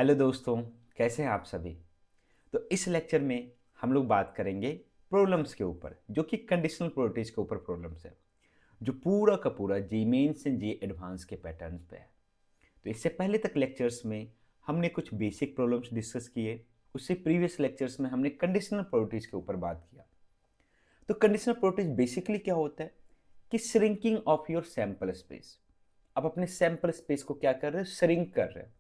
Hello दोस्तों, कैसे हैं आप सभी। तो इस लेक्चर में हम लोग बात करेंगे प्रॉब्लम्स के ऊपर, जो कि कंडीशनल प्रोबेबिलिटीज के ऊपर प्रॉब्लम्स है, जो पूरा का पूरा जी मेंस एंड जी एडवांस के पैटर्न्स पे है। तो इससे पहले तक लेक्चर्स में हमने कुछ बेसिक प्रॉब्लम्स डिस्कस किए। उससे प्रीवियस लेक्चर्स में हमने कंडीशनल प्रोबेबिलिटीज के ऊपर बात किया। तो कंडीशनल प्रोबेबिलिटीज बेसिकली क्या होता है कि shrinking of your sample space. आप अपने सैंपल स्पेस को क्या कर रहे हो, श्रिंक कर रहे हो।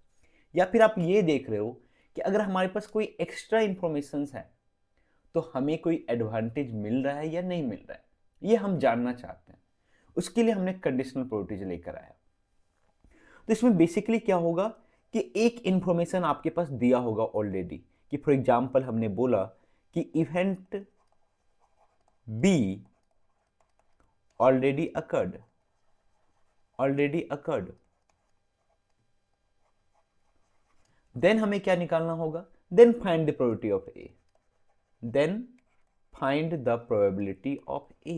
या फिर आप ये देख रहे हो कि अगर हमारे पास कोई एक्स्ट्रा इंफॉर्मेशन है तो हमें कोई एडवांटेज मिल रहा है या नहीं मिल रहा है, ये हम जानना चाहते हैं। उसके लिए हमने कंडीशनल प्रोबेबिलिटीज लेकर आया। तो इसमें बेसिकली क्या होगा कि एक इंफॉर्मेशन आपके पास दिया होगा ऑलरेडी, कि फॉर एग्जांपल हमने बोला कि event B already occurred, then हमें क्या निकालना होगा, then find the probability of A, then find the probability of A।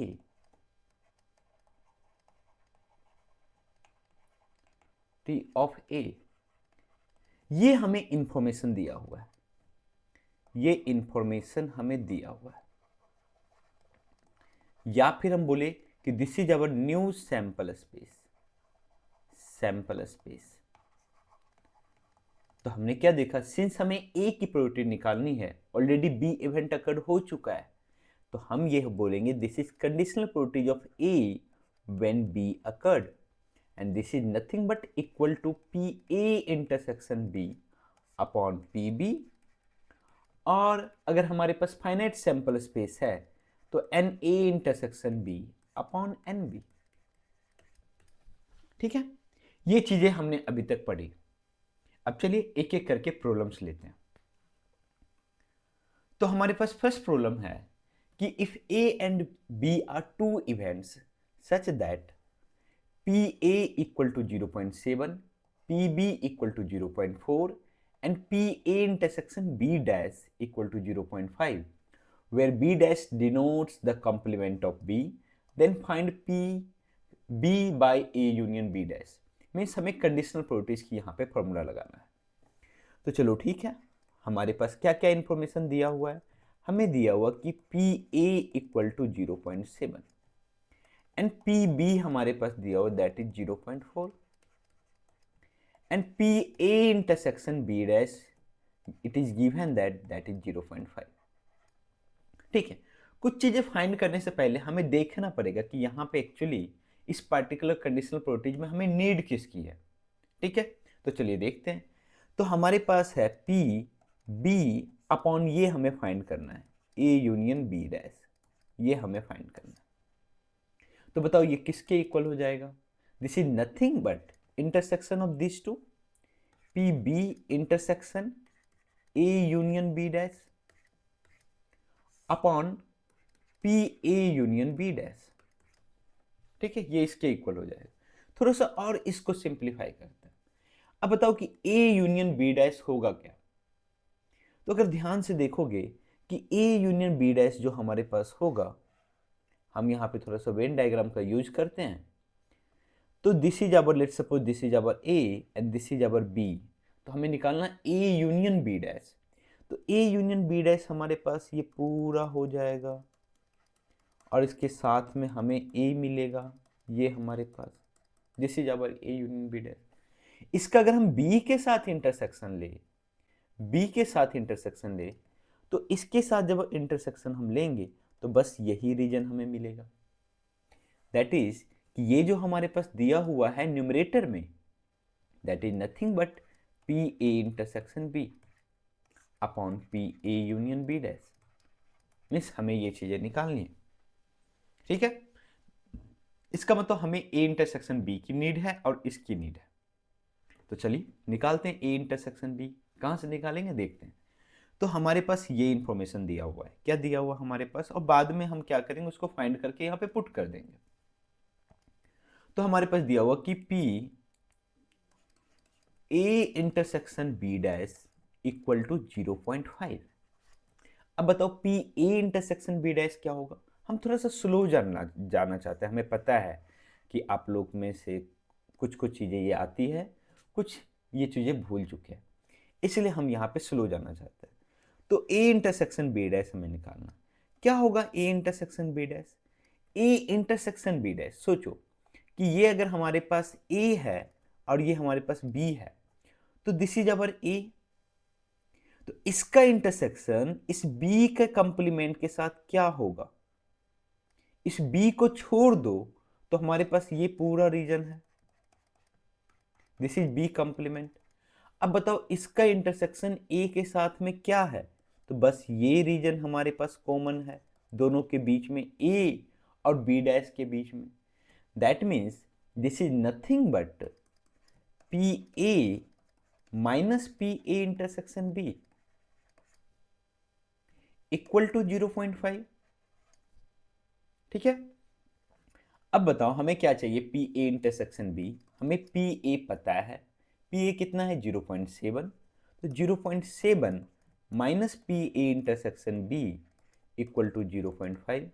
T of A, ये हमें इंफॉर्मेशन दिया हुआ है, ये इंफॉर्मेशन हमें दिया हुआ है। या फिर हम बोले कि this is our new sample space, तो हमने क्या देखा, सिंस हमें ए की प्रोबेबिलिटी निकालनी है, ऑलरेडी बी इवेंट अकर्ड हो चुका है, तो हम ये बोलेंगे this is conditional probability of A when B occurred, and this is nothing but equal to PA intersection B upon PB। और अगर हमारे पास फाइनाइट सैंपल स्पेस है तो NA intersection B upon NB। ठीक है, ये चीजें हमने अभी तक पढ़ी। अब चलिए एक एक करके प्रॉब्लम्स लेते हैं। तो हमारे पास फर्स्ट प्रॉब्लम है कि if A and B are two events such that PA equal to 0.7, PB equal to 0.4 and PA intersection B dash equal to 0.5, where B dash denotes the complement of B, then find B by A union B dash। Means हमें conditional probabilities की यहाँ पे formula लगाना है। तो चलो ठीक है, हमारे पास क्या क्या इंफॉर्मेशन दिया हुआ है। हमें दिया हुआ कि PA equal to 0.7 and PB हमारे पास दिया हुआ that is 0.4 and PA intersection B dash it is given that is 0.5। ठीक है, कुछ चीजें फाइंड करने से पहले हमें देखना पड़ेगा कि यहाँ पे एक्चुअली इस पार्टिकुलर कंडीशनल प्रोबेबिलिटीज में हमें नीड किसकी है। ठीक है, तो चलिए देखते हैं। तो हमारे पास है PB अपॉन, ये हमें फाइंड करना है A यूनियन B डैश, ये हमें फाइंड करना है। तो बताओ ये किसके इक्वल हो जाएगा, this is nothing but intersection of this two, PB intersection A union B dash upon PA union B dash. ठीक है, ये इसके इक्वल हो जाएगा। थोड़ा सा और इसको सिंप्लीफाई करते हैं। अब बताओ कि A यूनियन B डैश होगा क्या। तो अगर ध्यान से देखोगे कि A यूनियन B डैश जो हमारे पास होगा, हम यहाँ पे थोड़ा सा वेन डायग्राम का यूज करते हैं। तो this is our, let's suppose this is our A and this is our B, तो हमें निकालना A यूनियन B डैश। तो A यूनियन B डैश हमारे पास ये पूरा हो जाएगा और इसके साथ में हमें A मिलेगा, ये हमारे पास this is our A union B dash. इसका अगर हम B के साथ इंटरसेक्शन ले, B के साथ इंटरसेक्शन ले, तो इसके साथ जब इंटरसेक्शन हम लेंगे तो बस यही रीजन हमें मिलेगा। दैट इज कि ये जो हमारे पास दिया हुआ है न्यूमरेटर में, that is nothing but PA intersection B upon PA union B dash. Means हमें ये चीजें निकालनी है। ठीक है, इसका मतलब हमें A इंटरसेक्शन B की नीड है और इसकी नीड है। तो चलिए निकालते हैं A इंटरसेक्शन B। कहां से निकालेंगे देखते हैं। तो हमारे पास ये इंफॉर्मेशन दिया हुआ है, क्या दिया हुआ हमारे पास, और बाद में हम क्या करेंगे उसको फाइंड करके यहाँ पे पुट कर देंगे। तो हमारे पास दिया हुआ कि P A intersection B dash equal to 0.5। अब बताओ P A intersection B dash क्या होगा। हम थोड़ा सा स्लो जानना चाहते हैं। हमें पता है कि आप लोग में से कुछ कुछ चीज़ें ये आती है, कुछ ये चीज़ें भूल चुके हैं। इसलिए हम यहाँ पे स्लो जाना चाहते हैं। तो ए इंटरसेक्शन बी डैश हमें निकालना। क्या होगा A intersection B dash? A intersection B dash, सोचो कि ये अगर हमारे पास ए है और ये हमारे पास बी है, तो दिस इज अवर ए। तो इसका इंटरसेक्शन इस बी के कंप्लीमेंट के साथ क्या होगा? इस बी को छोड़ दो तो हमारे पास ये पूरा रीजन है, दिस इज बी कंप्लीमेंट। अब बताओ इसका इंटरसेक्शन ए के साथ में क्या है? तो बस ये रीजन हमारे पास कॉमन है दोनों के बीच में, ए और बी डैश के बीच में। That means this is nothing but P A minus P A intersection B equal to 0.5। ठीक है, अब बताओ हमें क्या चाहिए? P A intersection B. हमें पी ए पता है, पी ए कितना है? 0.7। तो 0.7 minus P A intersection B equal to 0.5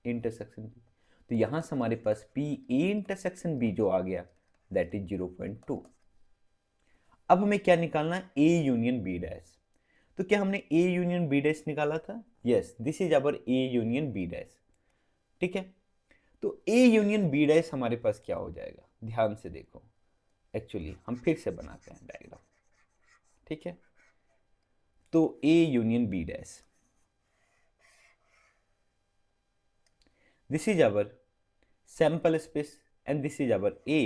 intersection B. तो यहां से हमारे पास पी ए इंटरसेक्शन बी जो आ गया दैट इज 0.2। अब हमें क्या निकालना है? A union B dash. तो क्या हमने ए यूनियन बी डैश निकाला था? Yes, this is our A union B dash. ठीक है, तो ए यूनियन बी डैश हमारे पास क्या हो जाएगा? ध्यान से देखो, एक्चुअली हम फिर से बनाते हैं डायग्राम। ठीक है, तो A union B dash, this is our sample space and this is our A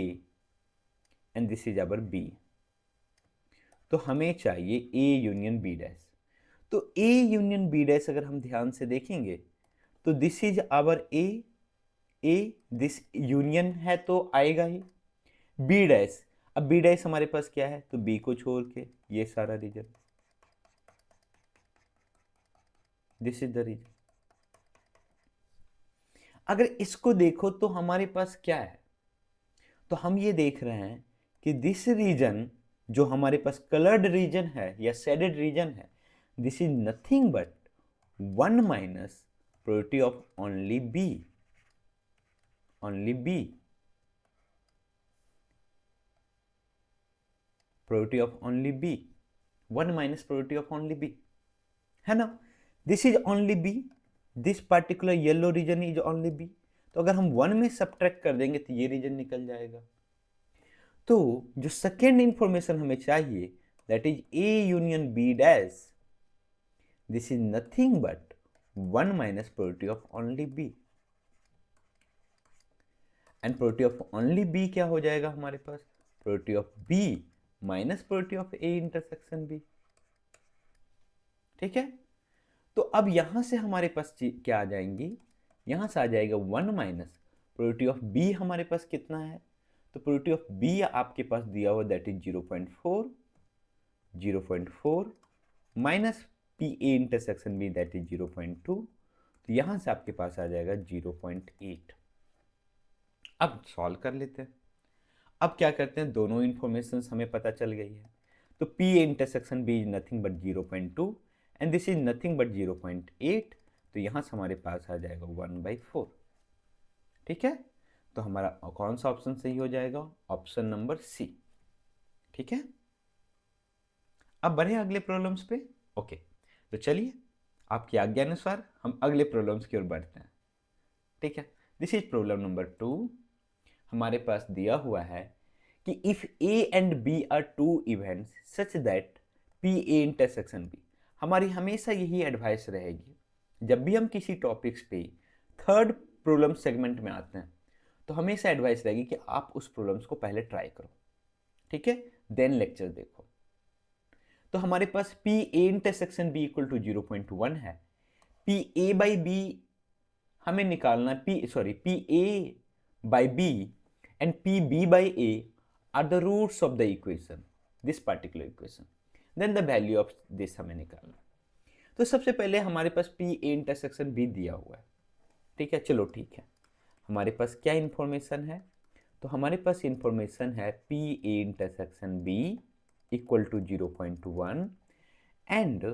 and this is our B. तो हमें चाहिए ए यूनियन बी डैश। तो ए यूनियन बी डैश अगर हम ध्यान से देखेंगे तो this is our A this union है तो आएगा ही बी डैश। अब बी डैश हमारे पास क्या है? तो बी को छोड़ के ये सारा region, this is the region. अगर इसको देखो तो हमारे पास क्या है? तो हम ये देख रहे हैं कि दिस रीजन जो हमारे पास कलर्ड रीजन है या शेडेड रीजन है, this is nothing but 1 minus probability of only B, only B, probability of only B, 1 minus probability of only B, है ना? This is only B, this particular yellow region is only B. तो अगर हम 1 में subtract कर देंगे तो ये रीजन निकल जाएगा। तो जो सेकेंड इंफॉर्मेशन हमें चाहिए that is A union B dash, this is nothing but 1 minus probability of only B. And probability of only B क्या हो जाएगा हमारे पास? Probability of B minus probability of A intersection B. ठीक है, तो अब यहां से हमारे पास क्या आ जाएंगी? यहां से आ जाएगा 1 माइनस प्रोबेबिलिटी ऑफ बी हमारे पास कितना है? तो प्रोबेबिलिटी ऑफ बी आपके पास दिया हुआ that is 0.4, 0.4 minus P A intersection B that is 0.2। तो यहां से आपके पास आ जाएगा 0.8। अब सॉल्व कर लेते हैं। अब क्या करते हैं? दोनों इंफॉर्मेशन हमें पता चल गई है। तो P A intersection B is nothing but 0.2 and this is nothing but 0.8। तो यहां से हमारे पास आ जाएगा 1/4। ठीक है, तो हमारा कौन सा ऑप्शन सही हो जाएगा? Option number C. ठीक है, अब बढ़े अगले प्रॉब्लम्स पे। ओके, तो चलिए आपकी आज्ञानुसार हम अगले प्रॉब्लम्स की ओर बढ़ते हैं। ठीक है, दिस इज प्रॉब्लम नंबर 2। हमारे पास दिया हुआ है कि if A and B are two events such that P A intersection B. हमारी हमेशा यही एडवाइस रहेगी जब भी हम किसी टॉपिक्स पे थर्ड प्रॉब्लम सेगमेंट में आते हैं, तो हमेशा एडवाइस रहेगी कि आप उस प्रॉब्लम्स को पहले ट्राई करो। ठीक है, देन लेक्चर देखो। तो हमारे पास P A intersection B equal to 0.1 है। पी ए बाई बी हमें निकालना, P A by B and P B by A are the roots of the equation, this particular equation. Then the value of this हमें निकालना। तो सबसे पहले हमारे पास पी ए इंटरसेक्शन बी दिया हुआ है। ठीक है, चलो ठीक है, हमारे पास क्या इंफॉर्मेशन है? तो हमारे पास इंफॉर्मेशन है P A intersection B equal to 0.1 and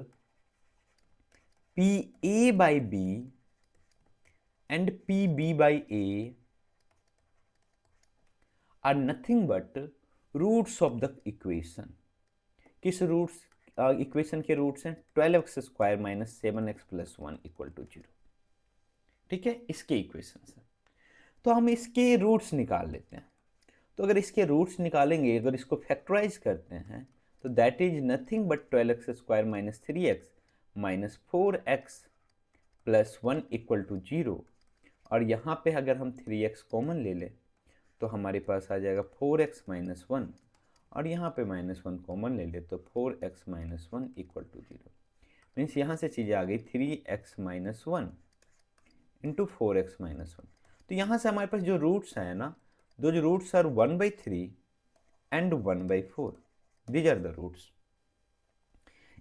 P A by B and P B by A are nothing but roots of the equation. किस रूट्स इक्वेशन के रूट्स हैं 12x² minus 7x plus 1 equal to 0। ठीक है, इसके equation है। तो हम इसके रूट्स निकाल लेते हैं। तो अगर इसके रूट्स निकालेंगे, अगर इसको फैक्टराइज करते हैं, तो that is nothing but 12x² minus 3x minus 4x plus 1 equal to 0। और यहाँ पे अगर हम 3x कॉमन ले लें तो हमारे पास आ जाएगा 4x माइनस 1, और यहाँ पे माइनस 1 कॉमन ले ले तो 4x minus 1 equal to 0। Means यहाँ से चीज़ें आ गई 3x minus 1 into 4x minus 1। तो यहाँ से हमारे पास जो रूट्स हैं ना, दो जो roots are 1/3 and 1/4, these are the roots.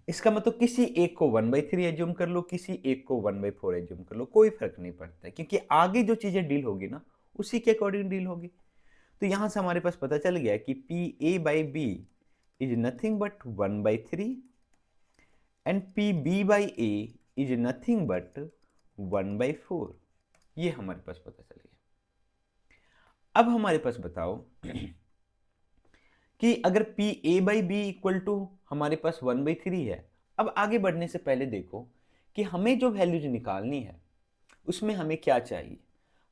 इसका मतलब किसी एक को 1/3 एज्यूम कर लो, किसी एक को 1/4 एज्यूम कर लो, कोई फर्क नहीं पड़ता है, क्योंकि आगे जो चीजें डील होगी ना उसी के अकॉर्डिंग डील होगी। तो यहां से हमारे पास पता चल गया कि PA/B is nothing but 1/3 and PB/A is nothing but 1/4। ये हमारे पास पता चल गया। अब हमारे पास बताओ कि अगर PA/B इक्वल टू हमारे पास 1/3 है। अब आगे बढ़ने से पहले देखो कि हमें जो वैल्यूज निकालनी है उसमें हमें क्या चाहिए।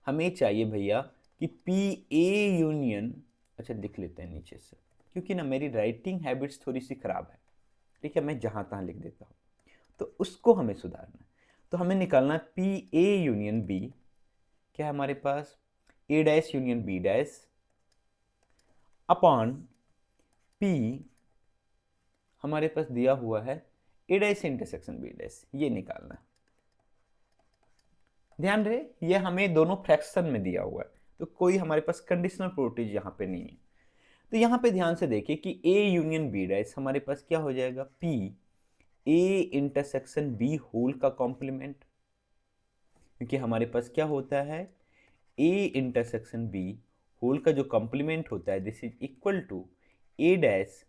हमें चाहिए भैया कि PA यूनियन, अच्छा लिख लेते हैं नीचे से, क्योंकि ना मेरी राइटिंग हैबिट्स थोड़ी सी खराब है। ठीक है, मैं जहाँ तहाँ लिख देता हूँ, तो उसको हमें सुधारना है। तो हमें निकालना PA यूनियन B। क्या है हमारे पास A dash union B dash upon P हमारे पास दिया हुआ है A dash intersection B dash, ये निकालना। ध्यान रहे ये हमें दोनों फ्रैक्शन में दिया हुआ है, तो कोई हमारे पास कंडीशनल प्रॉपर्टीज यहाँ पे नहीं है। तो यहाँ पे ध्यान से देखिए कि A यूनियन B डैश हमारे पास क्या हो जाएगा, P A intersection B whole का कॉम्प्लीमेंट, क्योंकि हमारे पास क्या होता है A इंटरसेक्शन B होल का जो कॉम्प्लीमेंट होता है this is equal to A dash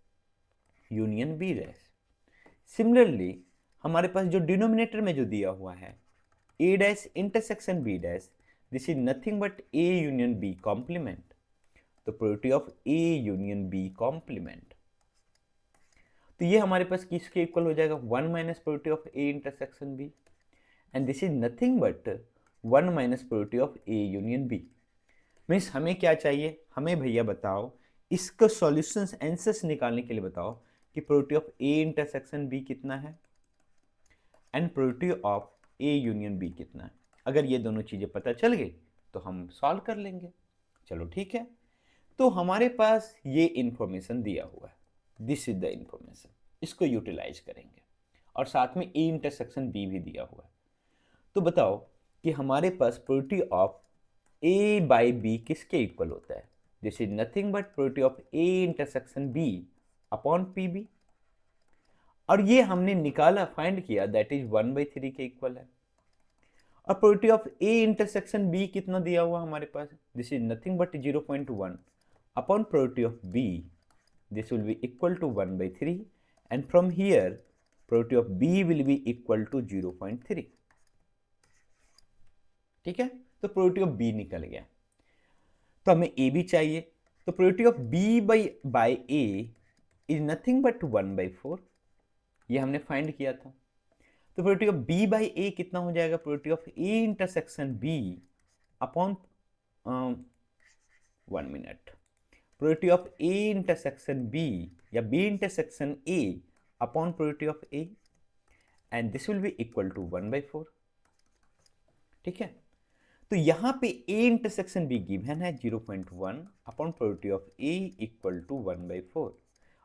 union B dash. Similarly हमारे पास जो डिनोमिनेटर में जो दिया हुआ है A dash intersection B dash this is nothing but A union B complement, तो product of A union B complement. तो ये हमारे पास किसके इक्वल हो जाएगा 1 minus product of A intersection B, and this is nothing but 1 minus product of A union B। Means हमें क्या चाहिए, हमें भैया बताओ इसका सॉल्यूशंस आंसर्स निकालने के लिए बताओ कि product of A intersection B कितना है and product of A union B कितना है। अगर ये दोनों चीजें पता चल गई तो हम सॉल्व कर लेंगे। चलो ठीक है, तो हमारे पास ये इंफॉर्मेशन दिया हुआ है, दिस इज द इंफॉर्मेशन, इसको यूटिलाइज करेंगे, और साथ में A इंटरसेक्शन B भी दिया हुआ है। तो बताओ कि हमारे पास प्रोडक्ट ऑफ A/B किसके इक्वल होता है, this is nothing but product of A intersection B upon PB, और ये हमने निकाला, फाइंड किया, दैट इज 1/3 के इक्वल है। और product of A intersection B कितना दिया हुआ हमारे पास, this is nothing but 0.1 upon product of B, this will be equal to 1/3, and from here product of B will be equal to 0.3। ठीक है, तो प्रोडक्ट ऑफ B निकल गया। तो हमें A भी चाहिए, तो product of B by A is nothing but 1/4, ये हमने फाइंड किया था। तो product of B by A कितना हो जाएगा, product of A intersection B upon 1 minute, product of A intersection B या B intersection A upon product of A, and this will be equal to 1/4। ठीक है, तो यहां पे A इंटरसेक्शन B गिवन है 0.1 upon product of A equal to 1/4,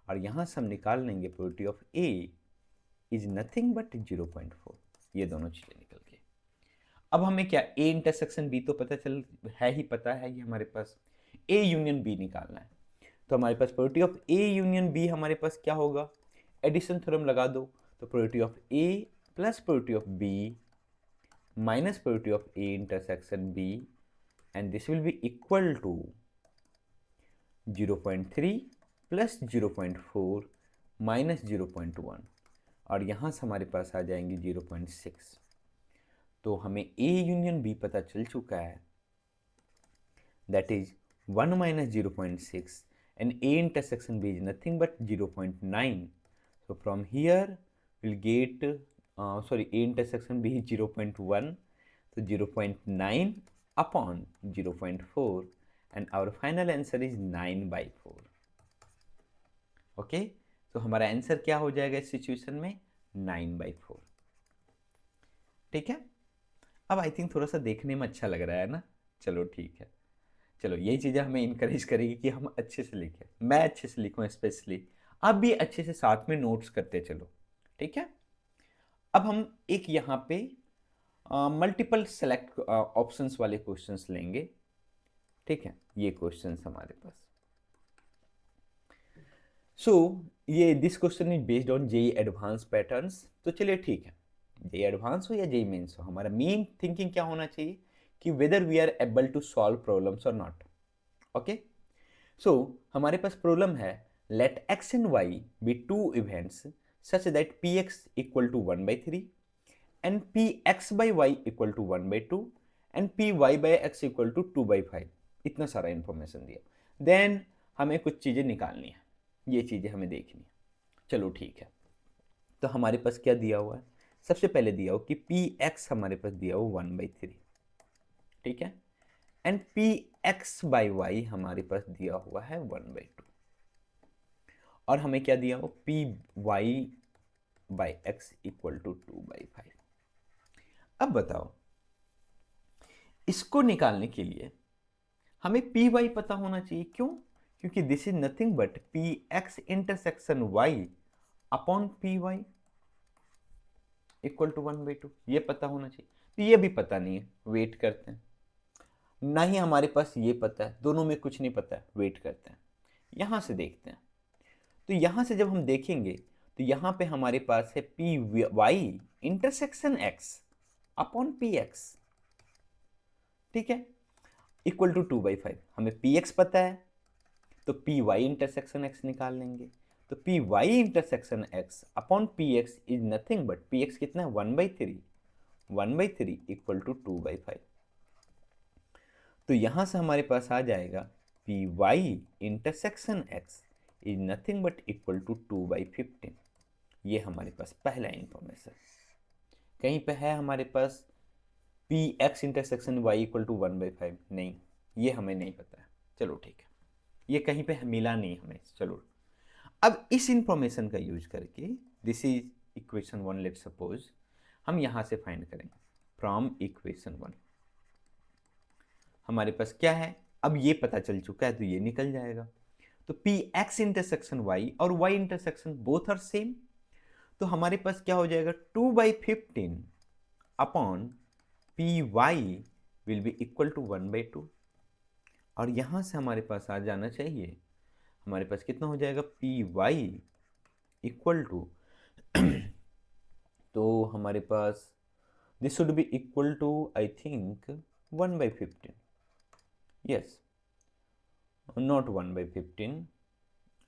और यहां से हम निकाल लेंगे product of A is nothing but 0.4। ये दोनों चीजें निकल गई। अब हमें क्या A इंटरसेक्शन B तो पता चल है ही, पता है ये हमारे पास, A यूनियन B निकालना है। तो हमारे पास product of A union B हमारे पास क्या होगा, एडिशन थ्योरम लगा दो, तो product of A plus product of B minus product of A intersection B, and this will be equal to 0.3 plus 0.4 minus 0.1, और यहाँ से हमारे पास आ जाएंगे 0.6। तो हमें A यूनियन B पता चल चुका है, that is 1 minus 0.6, and A intersection B is nothing but 0.9, तो from here will get sorry A intersection B 0.1, तो 0.9 upon 0.4 and our final answer is 9/4। Okay, तो हमारा आंसर क्या हो जाएगा इस सिचुएशन में? 9/4। ठीक है, अब आई थिंक थोड़ा सा देखने में अच्छा लग रहा है ना। चलो ठीक है, चलो यही चीज़ें हमें इनकरेज करेगी कि हम अच्छे से लिखें, मैं अच्छे से लिखूं स्पेशली, आप भी अच्छे से साथ में नोट्स करते चलो। ठीक है, अब हम एक यहाँ पे मल्टीपल सेलेक्ट ऑप्शंस वाले क्वेश्चंस लेंगे। ठीक है, ये क्वेश्चंस हमारे पास, सो ये this question is based on JEE advance patterns. तो चलिए ठीक है, जेई एडवांस हो या जेई मेंस हो, हमारा मेन थिंकिंग क्या होना चाहिए कि whether we are able to solve problems और नॉट। ओके, सो हमारे पास प्रॉब्लम है, let x and y be two events such that px equal to 1/3 and px by y equal to 1/2 and py by x equal to 2/5। इतना सारा information दिया, then हमें कुछ चीज़ें निकालनी है, ये चीज़ें हमें देखनी है। चलो ठीक है, तो हमारे पास क्या दिया हुआ है? सबसे पहले दिया हो कि px हमारे पास दिया हो 1/3, ठीक है, एंड px by y हमारे पास दिया हुआ है 1/2, और हमें क्या दिया हो? py by x equal to 2/5। अब बताओ, इसको निकालने के लिए हमें पी वाई पता होना चाहिए। क्यों? क्योंकि this is nothing but P X intersection Y upon P Y equal to 1/2, ये पता होना चाहिए। तो ये भी पता नहीं है, वेट करते हैं। ना ही हमारे पास ये पता है, दोनों में कुछ नहीं पता है, वेट करते हैं। यहां से देखते हैं, तो यहां से जब हम देखेंगे तो यहां पे हमारे पास है P Y intersection X upon P X, ठीक है, इक्वल टू 2/5। हमें पी एक्स पता है, तो पी वाई इंटरसेक्शन एक्स निकाल लेंगे। तो P Y intersection X upon P X is nothing but, P X कितना है? 1/3, 1/3 इक्वल टू 2/5। तो यहां से हमारे पास आ जाएगा P Y intersection X is nothing but equal to 2/15। ये हमारे पास पहला इंफॉर्मेशन। कहीं पे है हमारे पास P X intersection Y equal to 1/5? नहीं, ये हमें नहीं पता है। चलो ठीक है, ये कहीं पे मिला नहीं हमें। चलो, अब इस इंफॉर्मेशन का यूज करके, this is equation 1, let suppose हम यहां से फाइंड करेंगे फ्रॉम इक्वेशन 1। हमारे पास क्या है? अब ये पता चल चुका है, तो ये निकल जाएगा। तो पी एक्स इंटरसेक्शन वाई और Y intersection both are same, तो हमारे पास क्या हो जाएगा? 2/15 upon P Y will be equal to 1/2, और यहां से हमारे पास आ जाना चाहिए, हमारे पास कितना हो जाएगा? पी वाई इक्वल टू तो हमारे पास this should be equal to I think 1/15, yes, not 1/15,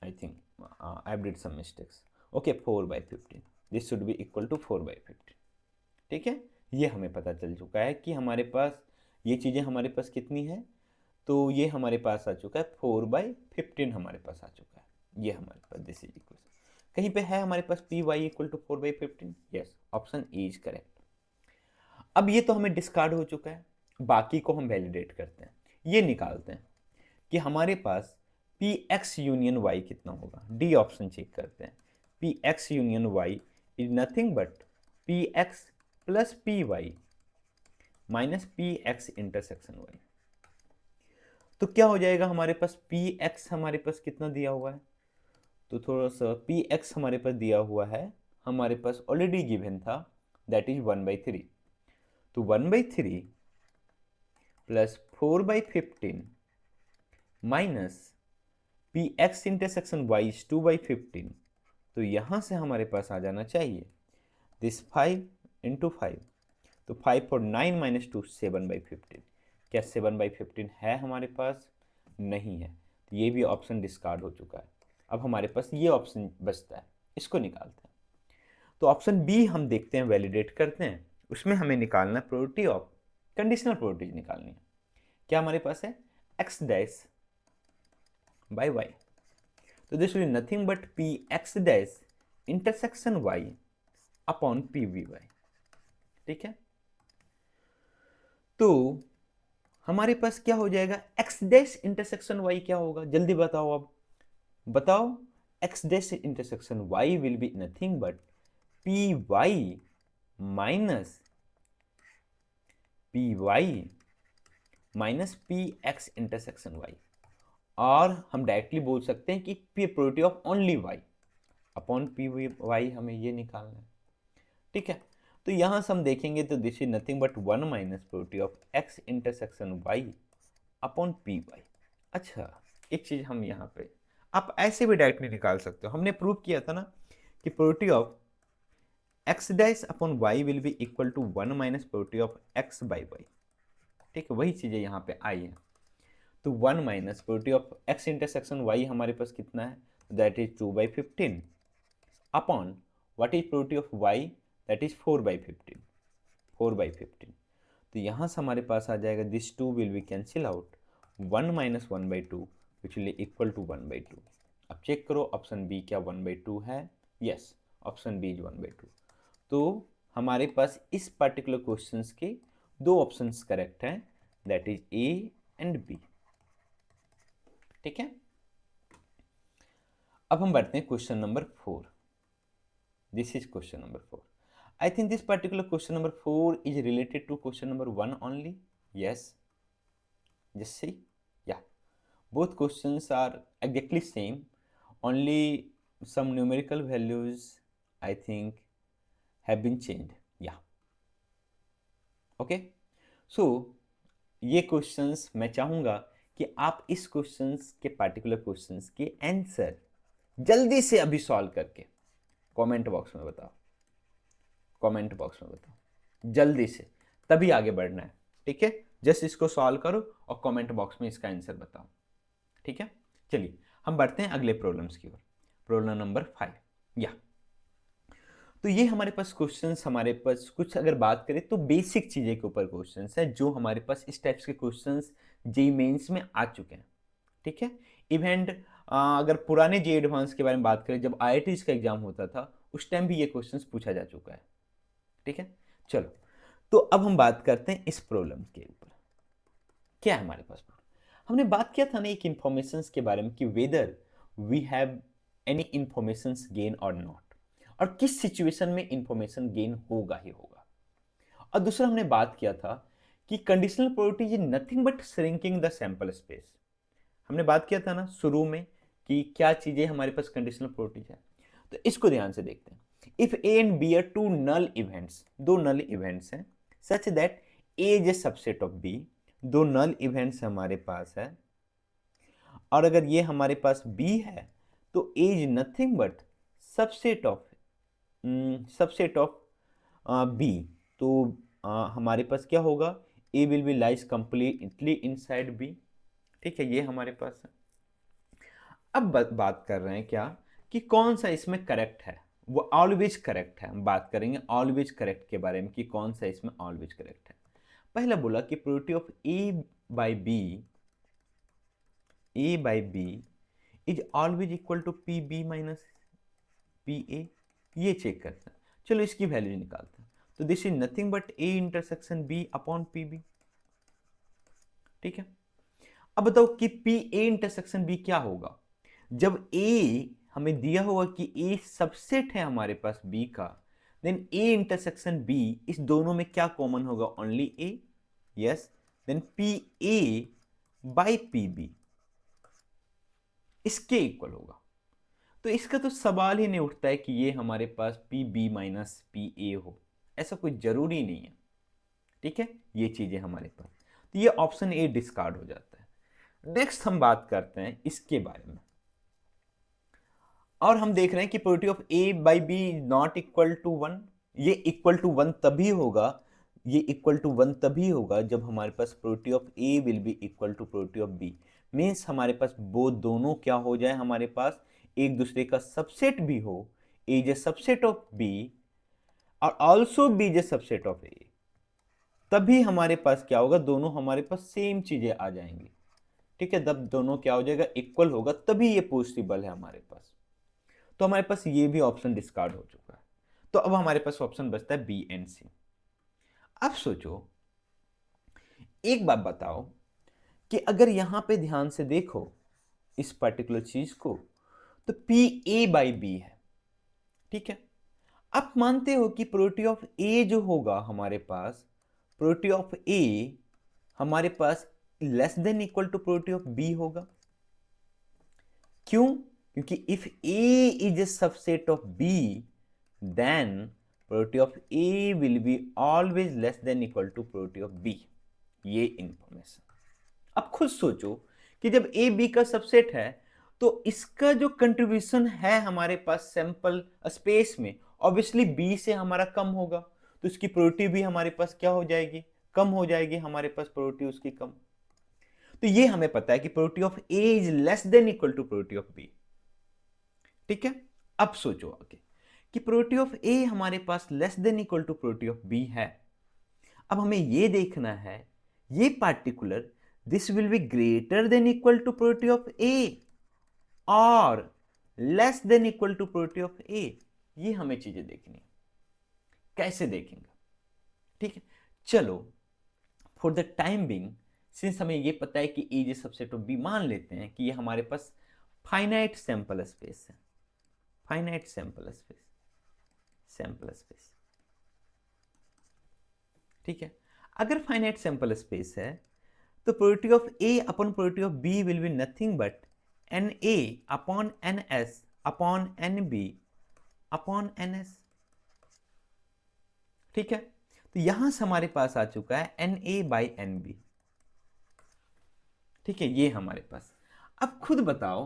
I think I've did some mistakes, okay, 4/15, this should be equal to 4/15। ठीक है, ये हमें पता चल चुका है कि हमारे पास ये चीज़ें हमारे पास कितनी है, तो ये हमारे पास आ चुका है 4/15 हमारे पास आ चुका है। ये हमारे पास दिस इज इक्वल, कहीं पे है हमारे पास P Y equal to 4/15, yes, option E is correct. अब ये तो हमें डिस्कार्ड हो चुका है, बाकी को हम वैलिडेट करते हैं, ये निकालते हैं कि हमारे पास पी एक्स यूनियन वाई कितना होगा। डी ऑप्शन चेक करते हैं, P X union Y is nothing but P X plus P Y minus P X intersection Y. तो क्या हो जाएगा हमारे पास? पी एक्स हमारे पास कितना दिया हुआ है, तो थोड़ा सा पी एक्स हमारे पास दिया हुआ है, हमारे पास ऑलरेडी गिवन था, दैट इज 1/3। तो 1/3 plus 4/15 minus P X intersection Y is 2/15, तो यहां से हमारे पास आ जाना चाहिए दिस 5 इंटू 5, तो 5 4 9 माइनस 2 7/15। क्या 7/15 है हमारे पास? नहीं है, तो ये भी ऑप्शन डिस्कार्ड हो चुका है। अब हमारे पास ये ऑप्शन बचता है, इसको निकालते हैं। तो ऑप्शन बी हम देखते हैं, वैलिडेट करते हैं, उसमें हमें निकालना प्रोबेबिलिटी ऑफ कंडीशनल प्रोबेबिलिटी निकालनी है। क्या हमारे पास है? एक्स डैश बाय वाई, तो this will nothing but P X dash intersection Y upon P V Y. ठीक है, तो हमारे पास क्या हो जाएगा, एक्स डैश इंटरसेक्शन वाई क्या होगा, जल्दी बताओ अब बताओ। X dash intersection Y will be nothing but P Y minus P X intersection Y, और हम डायरेक्टली बोल सकते हैं कि P probability of only Y upon P Y, हमें ये निकालना है। ठीक है, तो यहां से हम देखेंगे तो this is nothing but 1 minus probability of X intersection Y upon P Y. अच्छा, एक चीज हम यहाँ पे, आप ऐसे भी डायरेक्टली निकाल सकते हो, हमने प्रूव किया था ना कि probability of X dash upon Y will be equal to 1 minus probability of X by Y. ठीक है, वही चीजें यहाँ पे आई हैं। तो 1 minus probability of X intersection Y हमारे पास कितना है, that is 2/15 upon what is probability of Y, that is 4/15। तो यहाँ से हमारे पास आ जाएगा this 2 will be cancel out, 1 minus 1/2 which will equal to 1/2। अब चेक करो ऑप्शन बी क्या 1/2 है, यस ऑप्शन बी इज 1/2। तो हमारे पास इस पर्टिकुलर क्वेश्चन के दो ऑप्शंस करेक्ट हैं, that is A and B. ठीक है, अब हम बढ़ते हैं question number 4। This is question number 4। I think this particular question number 4 is related to question number 1 only. Yes, just see, yeah, both questions are exactly same, only some numerical values I think have been changed. Yeah, okay, so ये questions मैं चाहूंगा कि आप इस questions के particular questions के answer जल्दी से अभी सॉल्व करके कमेंट बॉक्स में बताओ, कमेंट बॉक्स में बताओ जल्दी से, तभी आगे बढ़ना है। ठीक है, जस्ट इसको सॉल्व करो और कमेंट बॉक्स में इसका आंसर बताओ। ठीक है, चलिए हम बढ़ते हैं अगले प्रॉब्लम्स की ओर, प्रॉब्लम नंबर 5। या तो ये हमारे पास क्वेश्चंस, हमारे पास कुछ अगर बात करें तो बेसिक चीजें के ऊपर क्वेश्चंस है जो हमारे पास इस टाइप्स के क्वेश्चंस जेईई मेंस में आ चुके हैं। ठीक है, इवेंट अगर पुराने जेईई एडवांस के बारे में बात करें, जब आईआईटीज का एग्जाम होता था उस टाइम भी ये क्वेश्चंस पूछा जा चुका है। ठीक है, चलो तो अब हम बात करते हैं इस प्रॉब्लम के ऊपर। क्या है हमारे पास, हमने बात किया था ना एक इंफॉर्मेशन के बारे में कि whether we have any information gain और नॉट, और किस सिचुएशन में इंफॉर्मेशन गेन होगा ही होगा। और दूसरा हमने बात किया था कि conditional probability is nothing but shrinking the sample space. हमने बात किया था ना शुरू में कि क्या चीजें हमारे पास कंडीशनल प्रोबेबिलिटी है। तो इसको ध्यान से देखते हैं। If A and B are two null events, दो नल इवेंट्स हैं, such that A is a subset of B, दो नल इवेंट्स हमारे पास है, और अगर ये हमारे पास बी है तो A is nothing but subset of B. तो हमारे पास क्या होगा, A will be lies completely inside B. ठीक है, ये हमारे पास है। अब बात कर रहे हैं क्या कि कौन सा इसमें करेक्ट है, वो ऑलवेज करेक्ट है। हम बात करेंगे ऑलवेज करेक्ट के बारे में कि कौन सा इसमें ऑलवेज करेक्ट है। पहला बोला कि probability of A by B is always equal to P B minus P A. ये चेक करते हैं, चलो इसकी वैल्यू निकालते हैं। तो this is nothing but A intersection B upon P B. ठीक है, अब बताओ कि पी ए इंटरसेक्शन बी क्या होगा, जब ए हमें दिया होगा कि ए सबसेट है हमारे पास बी का, देन ए इंटरसेक्शन बी, इस दोनों में क्या कॉमन होगा, only A. Yes, then P A by P B इसके इक्वल होगा। तो इसका तो सवाल ही नहीं उठता है कि ये हमारे पास P B minus P A हो, ऐसा कोई जरूरी नहीं है। ठीक है, ये चीजें हमारे पास, तो ये ऑप्शन ए डिस्कार्ड हो जाता है। नेक्स्ट हम बात करते हैं इसके बारे में, और हम देख रहे हैं कि probability of A by B not equal to 1। ये इक्वल टू 1 तभी होगा, ये इक्वल टू 1 तभी होगा जब हमारे पास probability of A will be equal to probability of B. Means हमारे पास वो दोनों क्या हो जाए, हमारे पास एक दूसरे का सबसेट भी हो, A is a subset of B और also B is a subset of A, तभी हमारे पास क्या होगा, दोनों हमारे पास सेम चीजें आ जाएंगी। ठीक है, जब दोनों क्या हो जाएगा, इक्वल होगा, तभी ये पॉसिबल है हमारे पास। तो हमारे पास ये भी ऑप्शन डिस्कार्ड हो चुका है। तो अब हमारे पास ऑप्शन बचता है बी एंड सी। अब सोचो, एक बात बताओ कि अगर यहां पे ध्यान से देखो इस पर्टिकुलर चीज को, तो पी ए बाई बी है, ठीक है। आप मानते हो कि प्रोबेबिलिटी ऑफ ए जो होगा हमारे पास, प्रोबेबिलिटी ऑफ ए हमारे पास less than equal to probability of B होगा। क्यों? क्योंकि if A is a subset of B, then probability of A will be always less than equal to probability of B. ये information अब खुद सोचो कि जब ए बी का सबसेट है तो इसका जो कंट्रीब्यूशन है हमारे पास सैंपल स्पेस में, ऑब्वियसली बी से हमारा कम होगा, तो इसकी प्रोबेबिलिटी भी हमारे पास क्या हो जाएगी, कम हो जाएगी, हमारे पास प्रोबेबिलिटी उसकी कम। तो ये हमें पता है कि probability of A is less than equal to probability of B, ठीक है। अब सोचो आगे कि प्रोबेबिलिटी ऑफ ए हमारे पास less than equal to probability of B है। अब हमें ये देखना है ये particular this will be greater than equal to probability of A और less than equal to probability of A. ये हमें चीजें देखनी है, कैसे देखेंगे, ठीक है। चलो, for the time being, since हमें ये पता है कि A is subset of B, मान लेते हैं कि ये हमारे पास फाइनाइट सैंपल स्पेस है, finite sample space, sample space, ठीक है। अगर फाइनाइट सैंपल स्पेस है तो probability of A upon probability of B will be nothing but N A upon N S upon N B upon N S, ठीक है। तो यहां से हमारे पास आ चुका है N A by N B, ठीक है, ये हमारे पास। अब खुद बताओ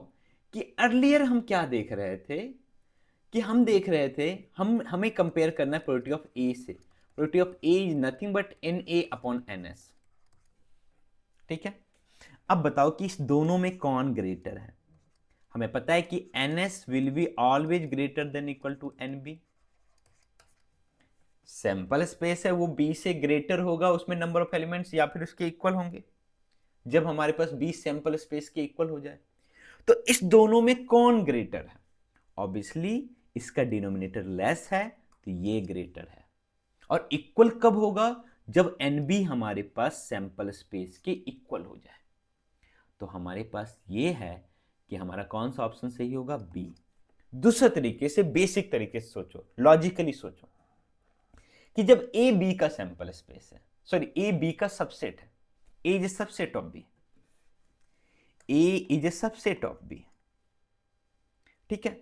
कि अर्लियर हम क्या देख रहे थे, कि हम देख रहे थे हमें कंपेयर करना है प्रोबेबिलिटी ऑफ ए से। Probability of A is nothing but N A upon N S, ठीक है। अब बताओ कि इस दोनों में कौन ग्रेटर है। हमें पता है कि N S will be always greater than equal to N B. Sample space है वो बी से ग्रेटर होगा, उसमें नंबर ऑफ एलिमेंट्स या फिर उसके इक्वल होंगे जब हमारे पास बी सैंपल स्पेस के इक्वल हो जाए। तो इस दोनों में कौन ग्रेटर है? ऑब्वियसली इसका डिनोमिनेटर लेस है तो ये ग्रेटर है। और इक्वल कब होगा? जब एन बी हमारे पास सैंपल स्पेस के इक्वल हो जाए। तो हमारे पास ये है कि हमारा कौन सा ऑप्शन सही होगा? बी। दूसरे तरीके से, बेसिक तरीके से सोचो, लॉजिकली सोचो कि जब ए बी का सैंपल स्पेस है, सॉरी ए बी का सबसेट है, A is a subset of B, A is a subset of B, ठीक है।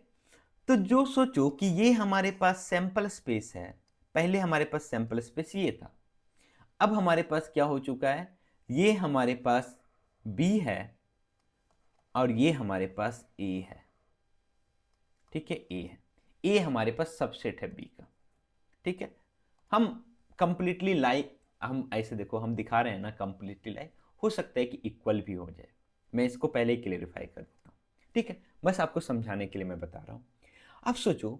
तो जो सोचो कि ये हमारे पास सैंपल स्पेस है, पहले हमारे पास सैंपल स्पेस ये था, अब हमारे पास क्या हो चुका है, ये हमारे पास बी है और ये हमारे पास ए है, ठीक है, ए है, ए हमारे पास सबसेट है बी का, ठीक है। हम कंप्लीटली लाई, हम ऐसे देखो हम दिखा रहे हैं ना कंप्लीटली लाई, हो सकता है कि इक्वल भी हो जाए, मैं इसको पहले ही क्लेरिफाई कर देता हूँ, ठीक है, बस आपको समझाने के लिए मैं बता रहा हूँ। अब सोचो,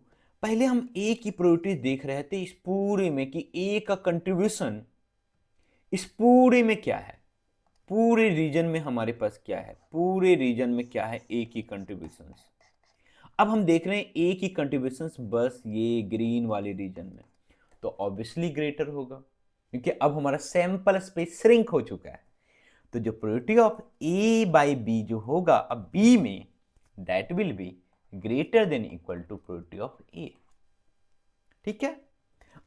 पहले हम ए की प्रोबेबिलिटी देख रहे थे इस पूरे में कि ए का कंट्रीब्यूशन इस पूरे में क्या है, पूरे रीजन में हमारे पास क्या है, पूरे रीजन में क्या है ए की कंट्रीब्यूशंस। अब हम देख रहे हैं ए की कंट्रीब्यूशंस बस ये ग्रीन वाले रीजन में, तो ऑब्वियसली ग्रेटर होगा क्योंकि अब हमारा सैंपल स्पेस श्रिंक हो चुका है। तो जो probability of A by B जो होगा अब बी में, that will be greater than equal to probability of A, ठीक है।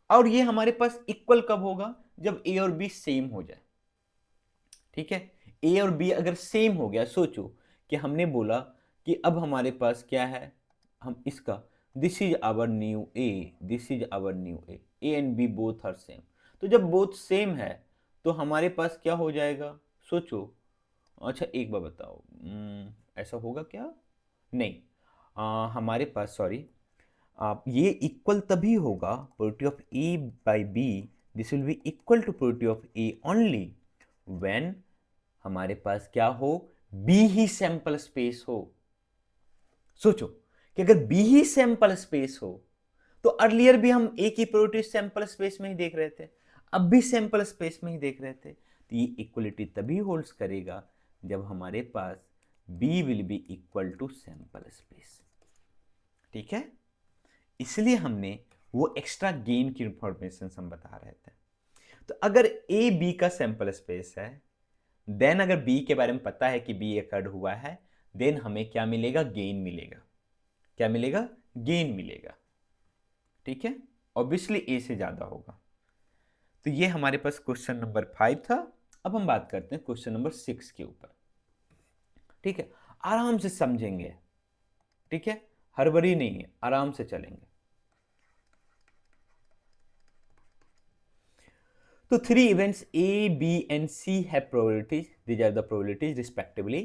और ये हमारे पास इक्वल कब होगा? जब ए और बी सेम हो जाए, ठीक है। ए और बी अगर सेम हो गया, सोचो कि हमने बोला कि अब हमारे पास क्या है, हम इसका this is our new A, this is our new A, A and B both are same. तो जब बोथ सेम है तो हमारे पास क्या हो जाएगा, सोचो। अच्छा एक बार बताओ, ऐसा होगा क्या? नहीं, हमारे पास सॉरी, ये इक्वल तभी होगा probability of A by B, this will be equal to probability of A only when हमारे पास क्या हो, बी ही सैंपल स्पेस हो। सोचो कि अगर बी ही सैंपल स्पेस हो तो अर्लियर भी हम ए की प्रोबेबिलिटी सैंपल स्पेस में ही देख रहे थे, अब भी सैंपल स्पेस में ही देख रहे थे, तो ये इक्वलिटी तभी होल्ड्स करेगा जब हमारे पास B will be equal to sample space. ठीक है, इसलिए हमने वो एक्स्ट्रा गेन की इंफॉर्मेशन हम बता रहे थे। तो अगर ए बी का सैंपल स्पेस है, देन अगर बी के बारे में पता है कि बी अकर्ड हुआ है, देन हमें क्या मिलेगा, गेन मिलेगा। क्या मिलेगा, गेन मिलेगा। ठीक है, ऑब्वियसली ए से ज्यादा होगा। तो ये हमारे पास क्वेश्चन नंबर 5 था। अब हम बात करते हैं क्वेश्चन नंबर 6 के ऊपर। ठीक है, आराम से समझेंगे। ठीक है, हड़बड़ी नहीं है, आराम से चलेंगे। तो 3 events A, B and C have probabilities. These are the probabilities respectively.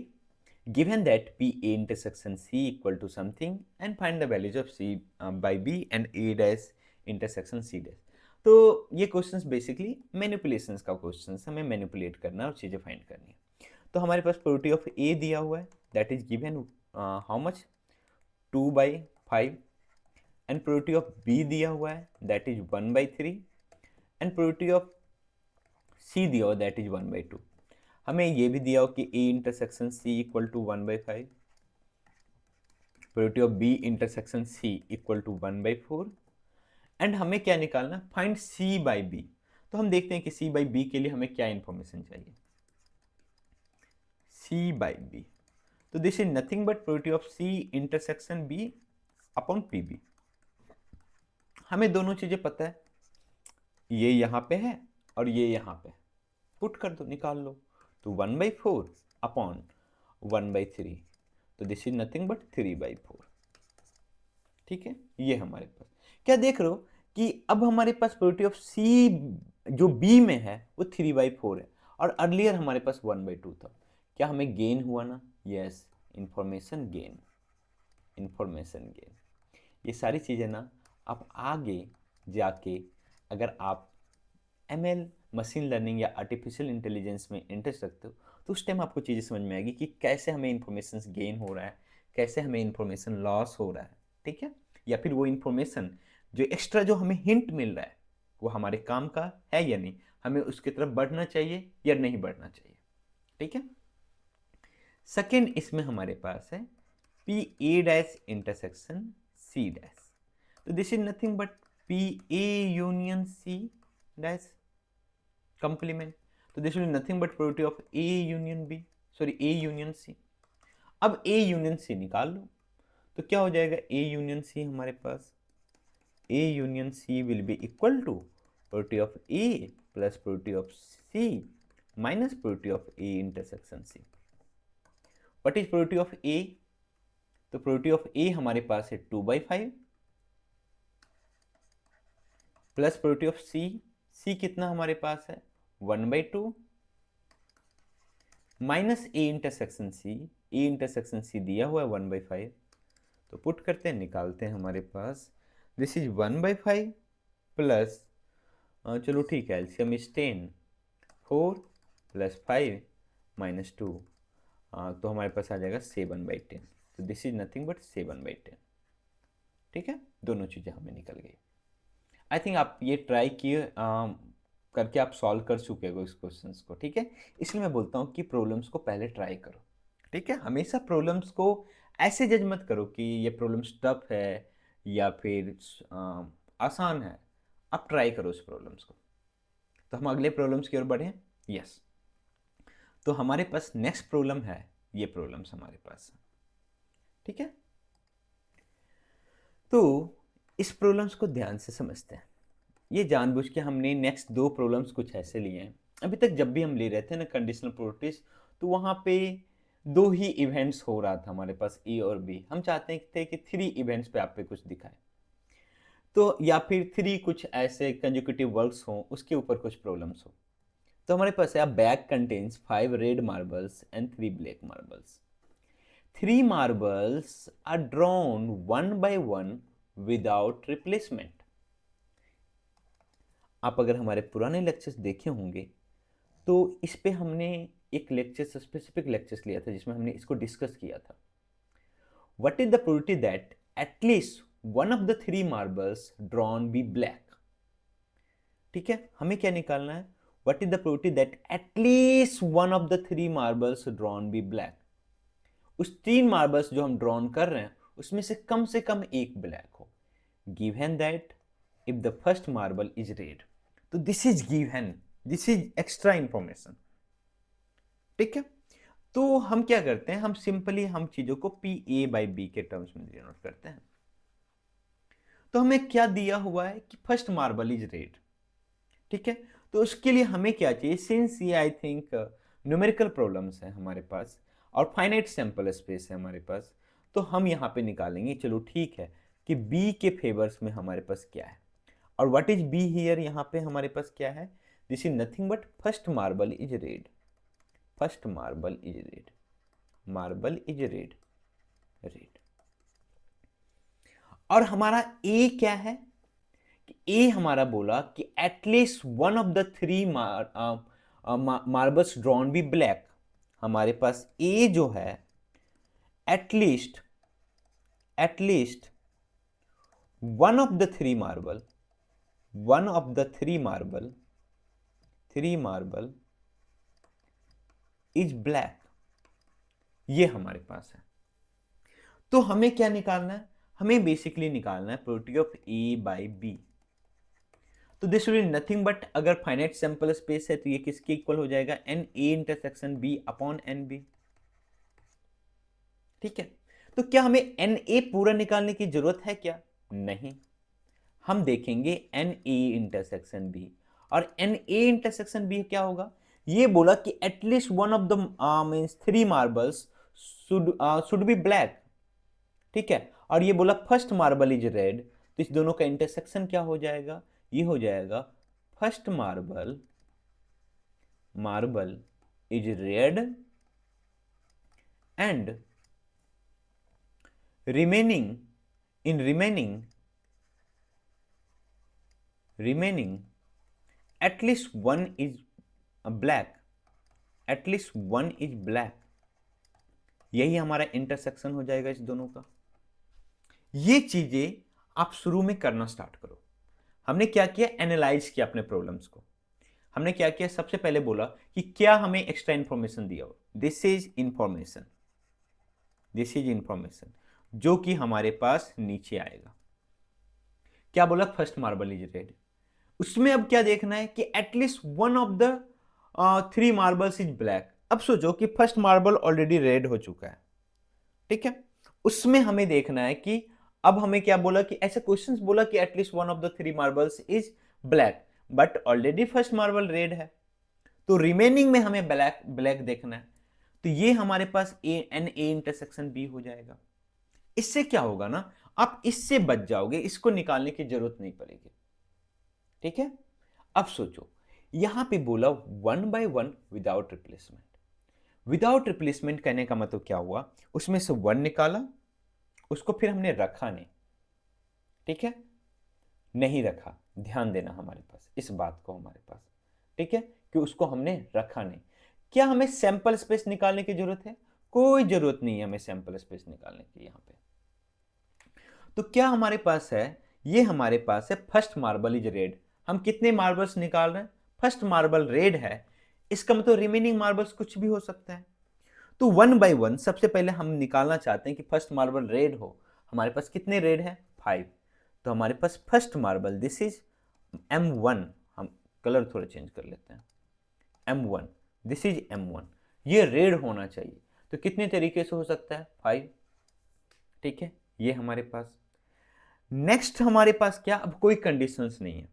Given that P A intersection C equal to something and find the values of C by B and A dash intersection C dash. तो ये questions basically manipulations का questions, हमें manipulate करना और चीज़ें find करनी है। तो हमारे पास प्रोबेबिलिटी ऑफ ए दिया हुआ है, that is given how much, 2/5, and probability of B दिया हुआ है, that is 1/3, and probability of C दिया हुआ दैट इज 1/2। हमें ये भी दिया हो कि A intersection C equal to 1/5, probability of B intersection C equal to 1/4, and हमें क्या निकालना, फाइंड सी बाई बी। तो हम देखते हैं कि सी बाई बी के लिए हमें क्या इंफॉर्मेशन चाहिए। सी बाई बी, तो this is nothing but probability of C intersection B upon P B. हमें दोनों चीजें पता है, ये यहां पे है और ये यहां पे, पुट कर दो, निकाल लो। तो 1/4 अपॉन 1/3, तो दिस इज नथिंग बट 3/4। ठीक है, ये हमारे पास क्या देख रहे हो कि अब हमारे पास प्रोबेबिलिटी ऑफ सी जो बी में है वो 3/4 है, और अर्लियर हमारे पास 1/2 था। क्या हमें गेन हुआ ना, yes, information gain, information gain. ये सारी चीज़ें ना आप आगे जाके अगर आप ML मशीन लर्निंग या आर्टिफिशियल इंटेलिजेंस में इंटरेस्ट रखते हो, तो उस टाइम आपको चीज़ें समझ में आएगी कि कैसे हमें इंफॉर्मेशन गेन हो रहा है, कैसे हमें इंफॉर्मेशन लॉस हो रहा है। ठीक है, या फिर वो इंफॉर्मेशन जो एक्स्ट्रा जो हमें हिंट मिल रहा है वो हमारे काम का है या नहीं, हमें उसकी तरफ बढ़ना चाहिए या नहीं बढ़ना चाहिए। ठीक है, सेकेंड इसमें हमारे पास है P A dash intersection C dash. तो this is nothing but P A union C dash complement. तो this will nothing but probability of A union B, sorry A union C. अब ए यूनियन सी निकाल लो, तो क्या हो जाएगा, ए union C हमारे पास, A union C will be equal to probability of A plus probability of C minus probability of A intersection C. What is probability of A, तो probability of A हमारे पास है 2/5 plus probability of C, C कितना हमारे पास है 1/2 minus A intersection C, A intersection C दिया हुआ है 1/5, तो पुट करते हैं, निकालते हैं हमारे पास, दिस इज 1/5 प्लस, चलो ठीक है, एलसीएम इज 10, 4 प्लस 5 माइनस 2, तो हमारे पास आ जाएगा 7/10। तो दिस इज नथिंग बट 7/10। ठीक है, दोनों चीज़ें हमें निकल गई। आई थिंक आप ये ट्राई किए करके आप सॉल्व कर चुके हो इस क्वेश्चंस को। ठीक है, इसलिए मैं बोलता हूँ कि प्रॉब्लम्स को पहले ट्राई करो। ठीक है, हमेशा प्रॉब्लम्स को ऐसे जज मत करो कि ये प्रॉब्लम टफ है या फिर आसान है। आप ट्राई करो इस प्रॉब्लम्स को। तो हम अगले प्रॉब्लम्स की ओर बढ़े। यस, तो हमारे पास नेक्स्ट प्रॉब्लम है, ये प्रॉब्लम्स हमारे पास है। ठीक है, तो इस प्रॉब्लम्स को ध्यान से समझते हैं। ये जानबूझ के हमने नेक्स्ट 2 प्रॉब्लम्स कुछ ऐसे लिए हैं। अभी तक जब भी हम ले रहे थे ना कंडीशनल प्रोबेबिलिटीज, तो वहाँ पे 2 ही इवेंट्स हो रहा था हमारे पास, ए और बी। हम चाहते थे कि 3 इवेंट्स पे आप पे कुछ दिखाए, तो या फिर 3 कुछ ऐसे कंजिक्यूटिव वर्क्स हों, उसके ऊपर कुछ प्रॉब्लम्स हो। तो हमारे पास है, bag contains 5 red marbles and 3 black marbles. 3 marbles are drawn one by one without replacement. आप अगर हमारे पुराने लेक्चर्स देखे होंगे तो इस पे हमने एक लेक्चर, स्पेसिफिक लेक्चर्स लिया था जिसमें हमने इसको डिस्कस किया था। What is the probability that at least one of the 3 marbles drawn be black? ठीक है, हमें क्या निकालना है, What is the probability that at least one of the 3 marbles drawn be black? उस 3 मार्बल्स जो हम ड्रॉन कर रहे हैं उसमें से कम एक ब्लैक हो। Given that if the first marble is red, तो this is given, this is extra information. ठीक है, तो हम क्या करते हैं, हम सिंपली हम चीजों को पी ए बाई बी के टर्म्स में डिनोट करते हैं। तो हमें क्या दिया हुआ है कि फर्स्ट मार्बल इज रेड। ठीक है, तो उसके लिए हमें क्या चाहिए, सिंस ये आई थिंक न्यूमेरिकल प्रॉब्लम्स है हमारे पास और फाइनाइट सैंपल स्पेस है हमारे पास, तो हम यहाँ पे निकालेंगे। चलो ठीक है कि बी के फेवर्स में हमारे पास क्या है, और व्हाट इज बी हियर, यहाँ पे हमारे पास क्या है, this is nothing but first marble is red, first marble is red, marble is red, red. और हमारा ए क्या है, कि ए हमारा बोला कि at least one of the three marbles drawn be black. हमारे पास ए जो है at least one of the three marble, one of the three marble is black, ये हमारे पास है। तो हमें क्या निकालना है, हमें बेसिकली निकालना है product of A by B. तो this will be nothing but, अगर फाइनाइट सैंपल स्पेस है तो ये किसके इक्वल हो जाएगा, n A intersection B upon N B. ठीक है, तो क्या हमें एन ए पूरा निकालने की जरूरत है क्या, नहीं, हम देखेंगे एन ए इंटरसेक्शन बी, और एन ए इंटरसेक्शन बी क्या होगा, ये बोला कि at least one of the means three marbles should be black. ठीक है, और ये बोला फर्स्ट मार्बल इज रेड, तो इस दोनों का इंटरसेक्शन क्या हो जाएगा, ये हो जाएगा first marble is red and remaining at least one is black, at least one is black, यही हमारा इंटरसेक्शन हो जाएगा इस दोनों का। ये चीजें आप शुरू में करना स्टार्ट करो। हमने क्या किया, एनालाइज किया अपने प्रॉब्लम्स को। हमने क्या किया, सबसे पहले बोला कि क्या हमें एक्स्ट्रा इंफॉर्मेशन दिया हो, this is information, this is information जो कि हमारे पास नीचे आएगा। क्या बोला, फर्स्ट मार्बल इज रेड, उसमें अब क्या देखना है कि at least one of the three marbles is black. अब सोचो कि फर्स्ट मार्बल ऑलरेडी रेड हो चुका है, ठीक है, उसमें हमें देखना है कि अब हमें क्या बोला कि ऐसे क्वेश्चंस बोला कि at least one of the three marbles is black, but already first marble red है, तो रिमेनिंग में हमें ब्लैक देखना है। तो ये हमारे पास एन ए इंटरसेक्शन बी हो जाएगा। इससे क्या होगा ना, आप इससे बच जाओगे, इसको निकालने की जरूरत नहीं पड़ेगी। ठीक है, अब सोचो यहां पे बोला 1 by 1 without replacement. Without replacement कहने का मतलब क्या हुआ, उसमें से 1 निकाला, उसको फिर हमने रखा नहीं। ठीक है, नहीं रखा, ध्यान देना हमारे पास इस बात को, हमारे पास ठीक है कि उसको हमने रखा नहीं। क्या हमें सैंपल स्पेस निकालने की जरूरत है, कोई जरूरत नहीं है हमें सैंपल स्पेस निकालने की यहां पे। तो क्या हमारे पास है, ये हमारे पास है फर्स्ट मार्बल इज रेड। हम कितने मार्बल्स निकाल रहे हैं, फर्स्ट मार्बल रेड है, इसका मतलब रिमेनिंग मार्बल्स कुछ भी हो सकता है। तो 1 by 1 सबसे पहले हम निकालना चाहते हैं कि फर्स्ट मार्बल रेड हो। हमारे पास कितने रेड है, 5। तो हमारे पास first marble this is M1, हम कलर थोड़ा चेंज कर लेते हैं, M1, दिस इज M1, ये रेड होना चाहिए। तो कितने तरीके से हो सकता है, 5। ठीक है, ये हमारे पास। नेक्स्ट हमारे पास क्या, अब कोई कंडीशंस नहीं है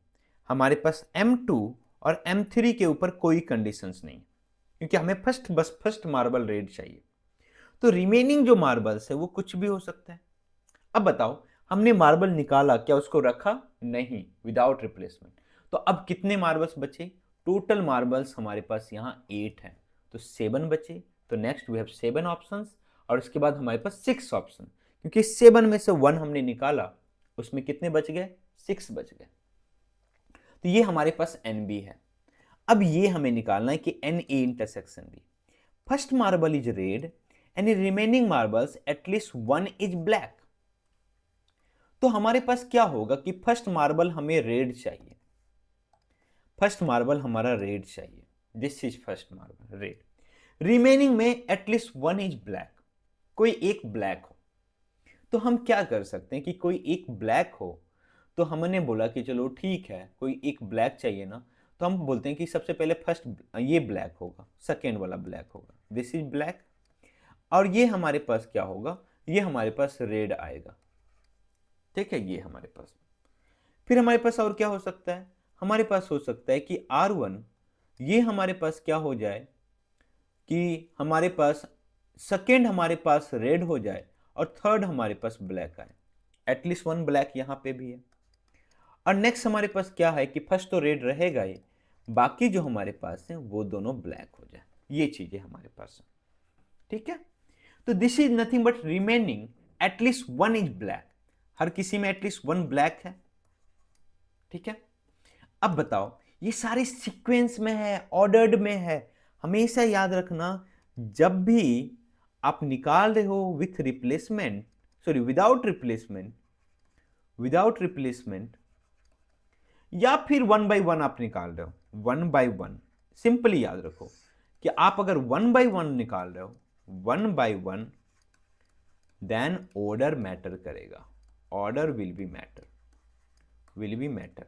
हमारे पास, M2 और M3 के ऊपर कोई कंडीशंस नहीं, क्योंकि हमें बस फर्स्ट मार्बल रेड चाहिए। तो रिमेनिंग जो मार्बल्स है वो कुछ भी हो सकता है। अब बताओ, हमने मार्बल निकाला, क्या उसको रखा, नहीं, विदाउट रिप्लेसमेंट। तो अब कितने मार्बल्स बचे, टोटल मार्बल्स हमारे पास यहाँ 8 है, तो 7 बचे। तो नेक्स्ट वी हैव 7 ऑप्शंस, और उसके बाद हमारे पास 6 ऑप्शन, क्योंकि 7 में से 1 हमने निकाला, उसमें कितने बच गए, 6 बच गए। तो ये हमारे पास NB है। अब ये हमें निकालना है कि NA intersection B, first marble is red and remaining marbles at least 1 is black. तो हमारे पास क्या होगा कि फर्स्ट मार्बल हमें रेड चाहिए, फर्स्ट मार्बल हमारा रेड चाहिए, this is first marble red. Remaining में एटलीस्ट 1 इज ब्लैक, कोई एक ब्लैक हो। तो हम क्या कर सकते हैं कि कोई एक ब्लैक हो, तो हमने बोला कि चलो ठीक है, कोई एक ब्लैक चाहिए ना, तो हम बोलते हैं कि सबसे पहले फर्स्ट ये ब्लैक होगा, सेकेंड वाला ब्लैक होगा, दिस इज ब्लैक, और ये हमारे पास क्या होगा, ये हमारे पास रेड आएगा। ठीक है, ये हमारे पास। फिर हमारे पास और क्या हो सकता है, हमारे पास हो सकता है कि R1 ये हमारे पास क्या हो जाए कि हमारे पास सेकेंड हमारे पास रेड हो जाए और थर्ड हमारे पास ब्लैक आए, एटलीस्ट वन ब्लैक यहां पे भी है। और नेक्स्ट हमारे पास क्या है कि फर्स्ट तो रेड रहेगा ही, बाकी जो हमारे पास है वो दोनों ब्लैक हो जाए, ये चीजें हमारे पास है। ठीक है, तो this is nothing but remaining at least one is black, हर किसी में एटलीस्ट वन ब्लैक है। ठीक है, अब बताओ, ये सारे सीक्वेंस में है, ऑर्डर्ड में है। हमेशा याद रखना, जब भी आप निकाल रहे हो with replacement, sorry without replacement या फिर वन बाय वन आप निकाल रहे हो, वन बाय वन, सिंपली याद रखो कि आप अगर वन बाय वन निकाल रहे हो, one by one, then order matter करेगा, ऑर्डर विल बी मैटर।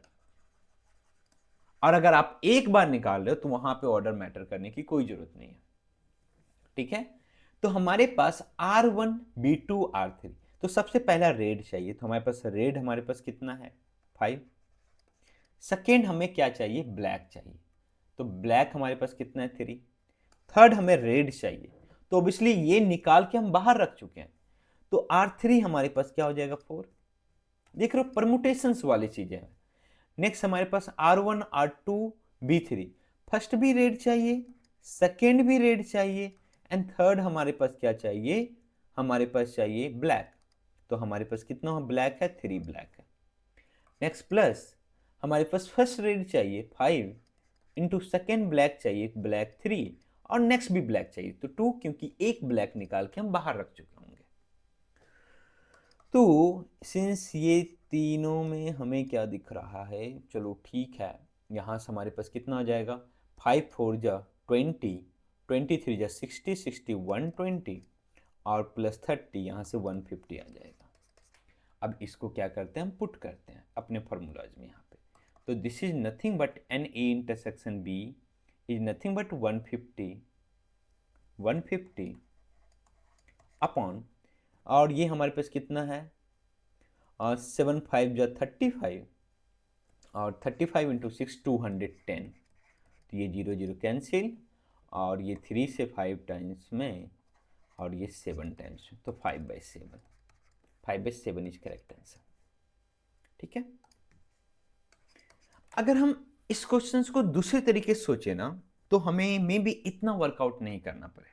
और अगर आप एक बार निकाल रहे हो तो वहां पे ऑर्डर मैटर करने की कोई जरूरत नहीं है। ठीक है, तो हमारे पास R1 B2 R3, तो सबसे पहला रेड चाहिए, तो हमारे पास रेड हमारे पास कितना है 5। सेकेंड हमें क्या चाहिए, ब्लैक चाहिए, तो ब्लैक हमारे पास कितना है 3। थर्ड हमें रेड चाहिए, तो ऑब्वियसली ये निकाल के हम बाहर रख चुके हैं, तो R3 हमारे पास क्या हो जाएगा 4। देख रहे हो, परमुटेशंस वाली चीजें हैं। नेक्स्ट हमारे पास R1 R2 B3, फर्स्ट भी रेड चाहिए, सेकेंड भी रेड चाहिए, एंड थर्ड हमारे पास क्या चाहिए, हमारे पास चाहिए ब्लैक, तो हमारे पास कितना ब्लैक है 3 ब्लैक है। नेक्स्ट प्लस हमारे पास फर्स्ट रेड चाहिए 5 इंटू सेकेंड ब्लैक चाहिए ब्लैक 3, और नेक्स्ट भी ब्लैक चाहिए तो 2, क्योंकि एक ब्लैक निकाल के हम बाहर रख चुके होंगे। तो सिंस ये तीनों में हमें क्या दिख रहा है, चलो ठीक है, यहां से हमारे पास कितना आ जाएगा, 5 4 जा 20, 23 जा 60, 60 120, और प्लस 30, यहां से 150 आ जाएगा। अब इसको क्या करते हैं, हम पुट करते हैं अपने फॉर्मूलाज में यहाँ पे, तो this is nothing but N A intersection B is nothing but 150 upon, और ये हमारे पास कितना है, 7 5 जा 35, और 35 इंटू 6 210, तो ये 0 0 कैंसिल, और ये 3 से 5 टाइम्स में, और ये 7 टाइम्स में, तो 5/7, 5/7 इज करेक्ट आंसर। ठीक है, अगर हम इस क्वेश्चन को दूसरे तरीके से सोचे ना, तो हमें मे बी इतना वर्कआउट नहीं करना पड़े।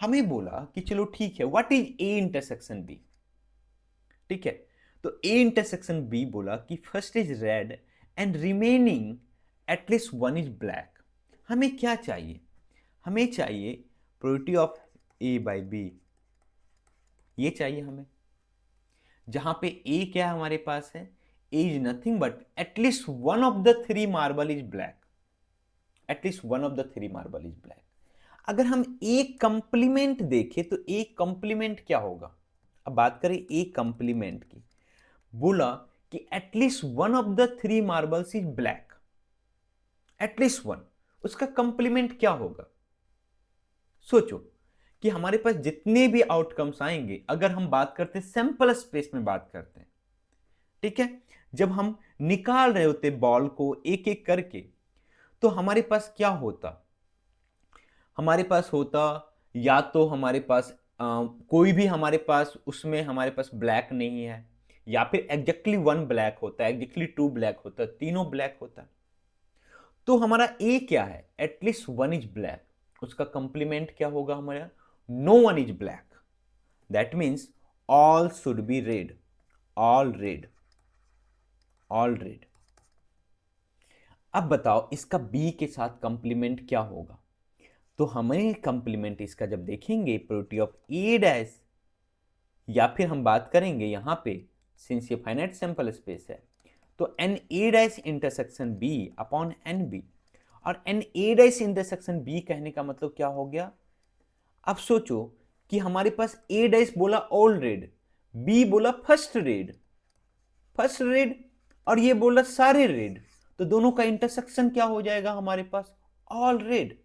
हमें बोला कि चलो ठीक है, what is A intersection B. ठीक है, तो ए इंटरसेक्शन बी बोला कि first is red and remaining at least one is black. हमें क्या चाहिए, हमें चाहिए probability of A by B, ये चाहिए हमें, जहां पे ए क्या हमारे पास है, A is nothing but at least one of the 3 marble is black, at least one of the 3 marble is black. अगर हम ए कंप्लीमेंट देखें तो ए कंप्लीमेंट क्या होगा, अब बात करें ए कंप्लीमेंट की, बोला कि at least one of the 3 marbles is black, at least one, उसका कंप्लीमेंट क्या होगा। सोचो कि हमारे पास जितने भी आउटकम्स आएंगे, अगर हम बात करते हैं सैंपल स्पेस में बात करते हैं, ठीक है, जब हम निकाल रहे होते बॉल को एक एक करके, तो हमारे पास क्या होता, हमारे पास होता या तो हमारे पास कोई भी हमारे पास उसमें हमारे पास ब्लैक नहीं है, या फिर एग्जैक्टली वन ब्लैक होता है, एग्जैक्टली टू ब्लैक होता है, तीनों ब्लैक होता है। तो हमारा ए क्या है, एटलीस्ट वन इज ब्लैक, उसका कंप्लीमेंट क्या होगा हमारा, no one is black, that means all should be red, all red, all red. अब बताओ इसका बी के साथ कंप्लीमेंट क्या होगा, तो हमें कंप्लीमेंट इसका जब देखेंगे प्रोबेबिलिटी ऑफ ए डैश, या फिर हम बात करेंगे यहां पे सिंस ये फाइनाइट सैंपल स्पेस है, तो n A dash intersection B upon N B, और n A dash intersection B कहने का मतलब क्या हो गया। अब सोचो कि हमारे पास ए डैश बोला ऑल रेड, बी बोला फर्स्ट रेड और ये बोला सारे रेड, तो दोनों का इंटरसेक्शन क्या हो जाएगा हमारे पास? All red.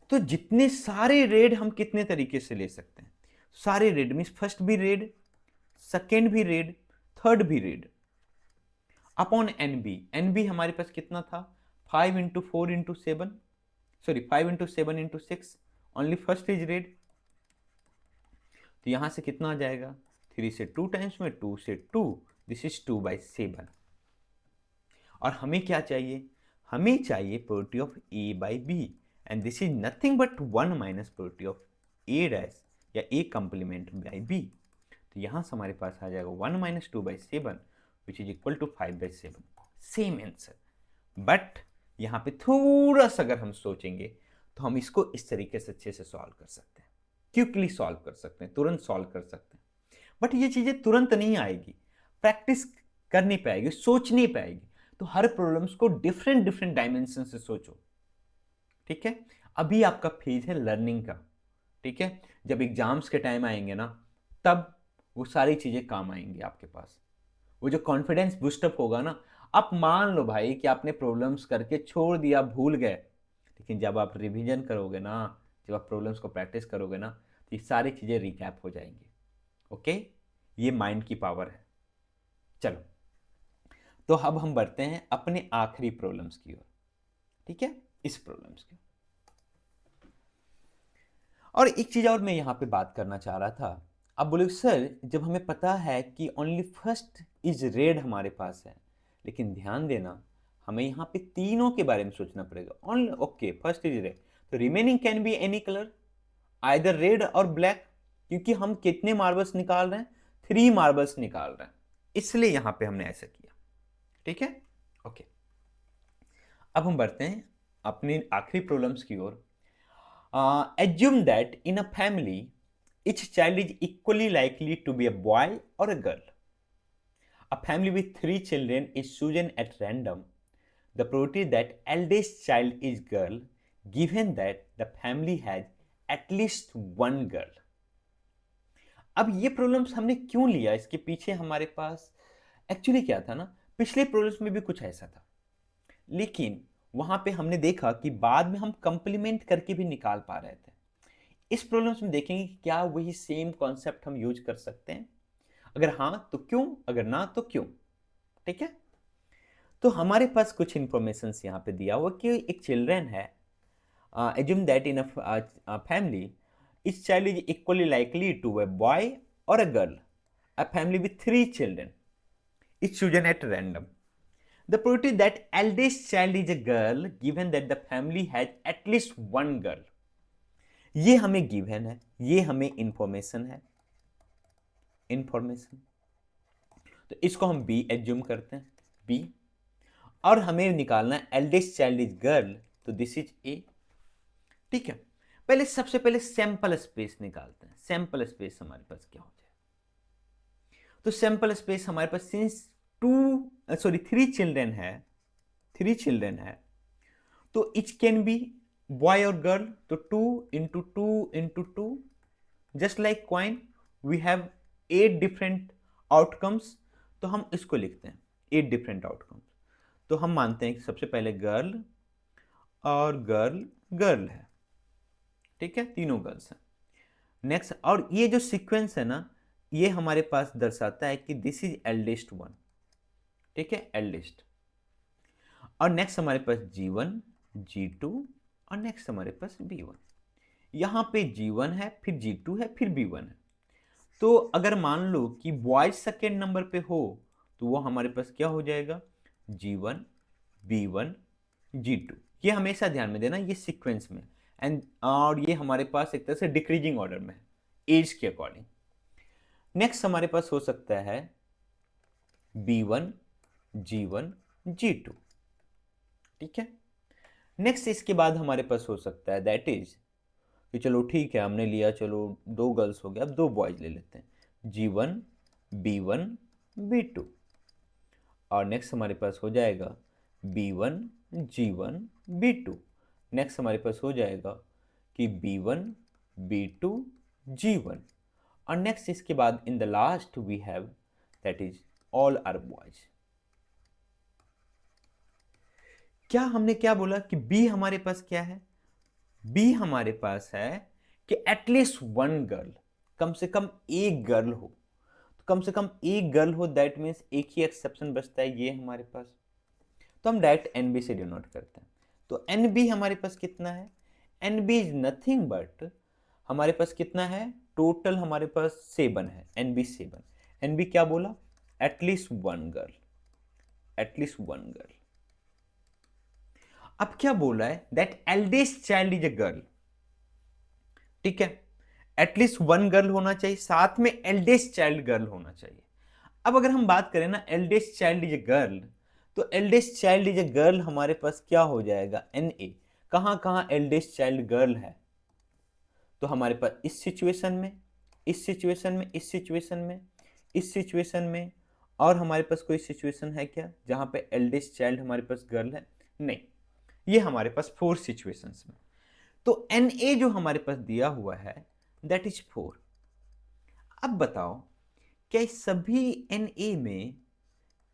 तो जितने सारे रेड हम कितने तरीके से ले सकते हैं? सारे रेड मीन्स फर्स्ट भी रेड, सेकेंड भी रेड, थर्ड भी रेड, अपॉन एनबी हमारे पास कितना था? 5 into 4 into 7, sorry 5 into 7 into 6, only first is red. तो यहां से कितना आ जाएगा? 3 से 2 टाइम्स में, 2 से 2, दिस इज 2/7। और हमें क्या चाहिए? हमें चाहिए probability of A by B, and this is nothing but 1 minus probability of A dash या ए कंप्लीमेंट बाई बी। तो यहां से हमारे पास आ जाएगा 1 minus 2/7 which is equal to 5/7। Same answer, but यहां पे थोड़ा सा अगर हम सोचेंगे तो हम इसको इस तरीके से अच्छे से सॉल्व कर सकते हैं, क्विकली सॉल्व कर सकते हैं, तुरंत सॉल्व कर सकते हैं। बट ये चीजें तुरंत नहीं आएगी, प्रैक्टिस कर नहीं पाएगी, सोच नहीं पाएगी। तो हर प्रॉब्लम्स को डिफरेंट डिफरेंट डायमेंशन से सोचो, ठीक है? अभी आपका फेज है लर्निंग का, ठीक है? जब एग्जाम्स के टाइम आएंगे ना, तब वो सारी चीजें काम आएंगी आपके पास। वो जो कॉन्फिडेंस बूस्टअप होगा ना, आप मान लो भाई कि आपने प्रॉब्लम्स करके छोड़ दिया, भूल गए, लेकिन जब आप रिवीजन करोगे ना, जब आप प्रॉब्लम्स को प्रैक्टिस करोगे ना, तो ये सारी चीजें रिकैप हो जाएंगी। ओके, ये माइंड की पावर है। चलो, तो अब हम बढ़ते हैं अपने आखिरी प्रॉब्लम्स की ओर, ठीक है? इस प्रॉब्लम्स की। और एक चीज और मैं यहां पे बात करना चाह रहा था। अब बोले सर, जब हमें पता है कि ओनली फर्स्ट इज रेड हमारे पास है, लेकिन ध्यान देना हमें यहाँ पे तीनों के बारे में सोचना पड़ेगा। Only okay, first is red, तो remaining can be any colour, either red और ब्लैक, क्योंकि हम कितने मार्बल्स निकाल रहे हैं? 3 मार्बल्स निकाल रहे हैं, इसलिए यहां पे हमने ऐसा किया, ठीक है? ओके, अब हम बढ़ते हैं अपनी आखिरी प्रॉब्लम्स की ओर। Assume that in a family, each child is equally likely to be a boy or a girl. A family with 3 children is chosen at random. The probability that eldest child is girl, given that the family has at least one girl. अब ये problems हमने क्यों लिया? इसके पीछे हमारे पास actually क्या था ना, पिछले प्रॉब्लम्स में भी कुछ ऐसा था, लेकिन वहां पे हमने देखा कि बाद में हम कंप्लीमेंट करके भी निकाल पा रहे थे। इस प्रॉब्लम्स में देखेंगे कि क्या वही सेम कॉन्सेप्ट हम यूज कर सकते हैं, अगर हाँ तो क्यों, अगर ना तो क्यों, ठीक है? तो हमारे पास कुछ इंफॉर्मेशन यहाँ पे दिया हुआ कि एक चिल्ड्रन है, assume that in a family each child is equally likely to a boy or a girl. A family with 3 children is chosen at random. The probability that eldest child is a girl, given that the family has at least one girl. ये हमें given है, ये हमें information है, information, तो इसको हम B assume करते हैं, बी, और हमें निकालना है एल्डेस्ट चाइल्ड इज गर्ल, तो दिस इज ए, ठीक है? पहले सबसे पहले सैंपल स्पेस निकालते हैं। सैंपल स्पेस हमारे पास क्या हो जाए? तो सैंपल स्पेस हमारे पास सिंस 3 चिल्ड्रन है, 3 चिल्ड्रन है, तो इच कैन बी बॉय और गर्ल, तो 2 into 2 into 2, just like coin we have 8 different outcomes, तो हम इसको लिखते हैं 8 डिफरेंट आउटकम्स। तो हम मानते हैं कि सबसे पहले गर्ल और गर्ल गर्ल है, ठीक है? तीनों गर्ल्स हैं। नेक्स्ट, और ये जो सीक्वेंस है ना, ये हमारे पास दर्शाता है कि दिस इज एल्डेस्ट वन, ठीक है? एल्डेस्ट। और नेक्स्ट हमारे पास G1, G2 और नेक्स्ट हमारे पास B1। यहां पे G1 है, फिर G2 है, फिर B1 है। तो अगर मान लो कि बॉयज सेकेंड नंबर पे हो, तो वो हमारे पास क्या हो जाएगा? G1, B1, G2। ये हमेशा ध्यान में देना, ये सीक्वेंस में, एंड और ये हमारे पास एक तरह से डिक्रीजिंग ऑर्डर में है, एज के अकॉर्डिंग। नेक्स्ट हमारे पास हो सकता है B1, G1, G2, ठीक है? नेक्स्ट इसके बाद हमारे पास हो सकता है दैट इज कि चलो ठीक है, हमने लिया, चलो 2 गर्ल्स हो गया, अब 2 बॉयज ले लेते हैं, G1, B1, B2। और नेक्स्ट हमारे पास हो जाएगा B1, G1, B2। नेक्स्ट हमारे पास हो जाएगा कि B1, B2 G1 और नेक्स्ट इसके बाद in the last we have that is all are boys. क्या हमने क्या बोला कि B हमारे पास क्या है, B हमारे पास है कि एटलीस्ट वन गर्ल, कम से कम एक गर्ल हो, तो कम से कम एक गर्ल हो, दैट मीन्स एक ही एक्सेप्शन बचता है ये हमारे पास, तो हम डायरेक्ट NB से डिनोट करते हैं। तो NB हमारे पास कितना है, NB इज नथिंग बट हमारे पास कितना है, टोटल हमारे पास 7 है, NB 7। NB क्या बोला, at least one girl, at least one girl. अब क्या बोला है, that eldest child is a girl, ठीक है, एटलीस्ट वन गर्ल होना चाहिए, साथ में एल्डेस्ट चाइल्ड गर्ल होना चाहिए। अब अगर हम बात करें ना eldest child is a girl, तो eldest child is a girl हमारे पास क्या हो जाएगा, NA। कहां कहां एल्डेस्ट चाइल्ड गर्ल है, तो हमारे पास इस सिचुएशन में, इस सिचुएशन में, इस सिचुएशन में, इस सिचुएशन में, और हमारे पास कोई सिचुएशन है क्या जहां पे एल्डेस्ट चाइल्ड हमारे पास गर्ल है, नहीं, ये हमारे पास 4 सिचुएशंस में। तो NA जो हमारे पास दिया हुआ है दैट इज 4। अब बताओ क्या इस सभी NA में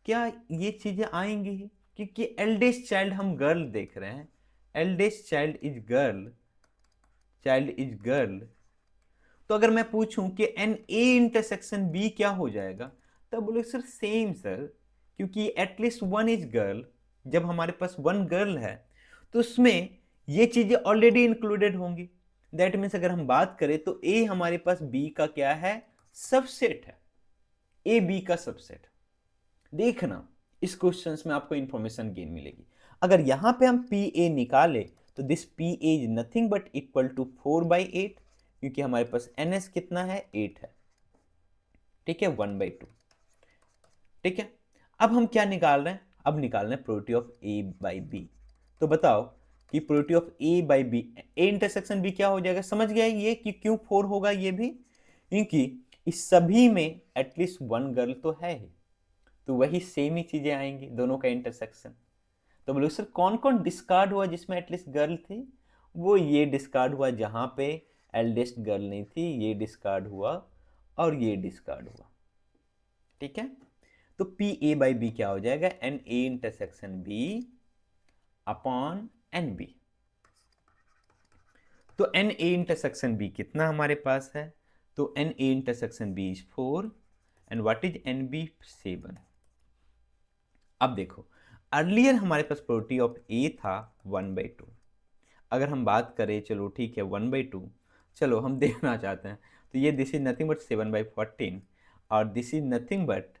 क्या ये चीजें आएंगी ही, क्योंकि एल्डेस्ट चाइल्ड हम गर्ल देख रहे हैं, eldest child is girl, child is girl. तो अगर मैं पूछूं कि NA इंटरसेक्शन B क्या हो जाएगा, तब बोले सर सेम सर, क्योंकि एटलीस्ट वन इज गर्ल, जब हमारे पास वन गर्ल है तो उसमें ये चीजें ऑलरेडी इंक्लूडेड होंगी। दैट मीन्स अगर हम बात करें तो A हमारे पास B का क्या है, सबसेट है, A B का सबसेट। देखना इस क्वेश्चन में आपको इंफॉर्मेशन गेन मिलेगी। अगर यहां पे हम PA निकाले तो this PA is nothing but equal to 4/8, क्योंकि हमारे पास NS कितना है, 8 है, ठीक है, 1/2, ठीक है। अब हम क्या निकाल रहे हैं, अब निकाल रहे हैं प्रोबेबिलिटी ऑफ A/B। तो बताओ कि probability of A/B, A intersection B क्या हो जाएगा, समझ गया ये कि क्यों 4 होगा, ये भी क्योंकि इस सभी में एटलीस्ट वन गर्ल तो है ही, तो वही सेम ही चीजें आएंगी दोनों का इंटरसेक्शन। तो बोलो सर कौन कौन डिस्कार्ड हुआ जिसमें एटलीस्ट गर्ल थी, वो ये डिस्कार्ड हुआ जहां पे एल्डेस्ट गर्ल नहीं थी, ये डिस्कार्ड हुआ और ये डिस्कार्ड हुआ, ठीक है। तो PA/B क्या हो जाएगा, NA intersection B upon NB। तो NA इंटरसेक्शन B कितना हमारे पास है, तो NA intersection B is 4 and what is NB, 7। अब देखो अर्लियर हमारे पास प्रोबेबिलिटी ऑफ A था 1/2, अगर हम बात करें चलो ठीक है 1/2, चलो हम देखना चाहते हैं, तो ये दिस इज नथिंग बट 7/14 और दिस इज नथिंग बट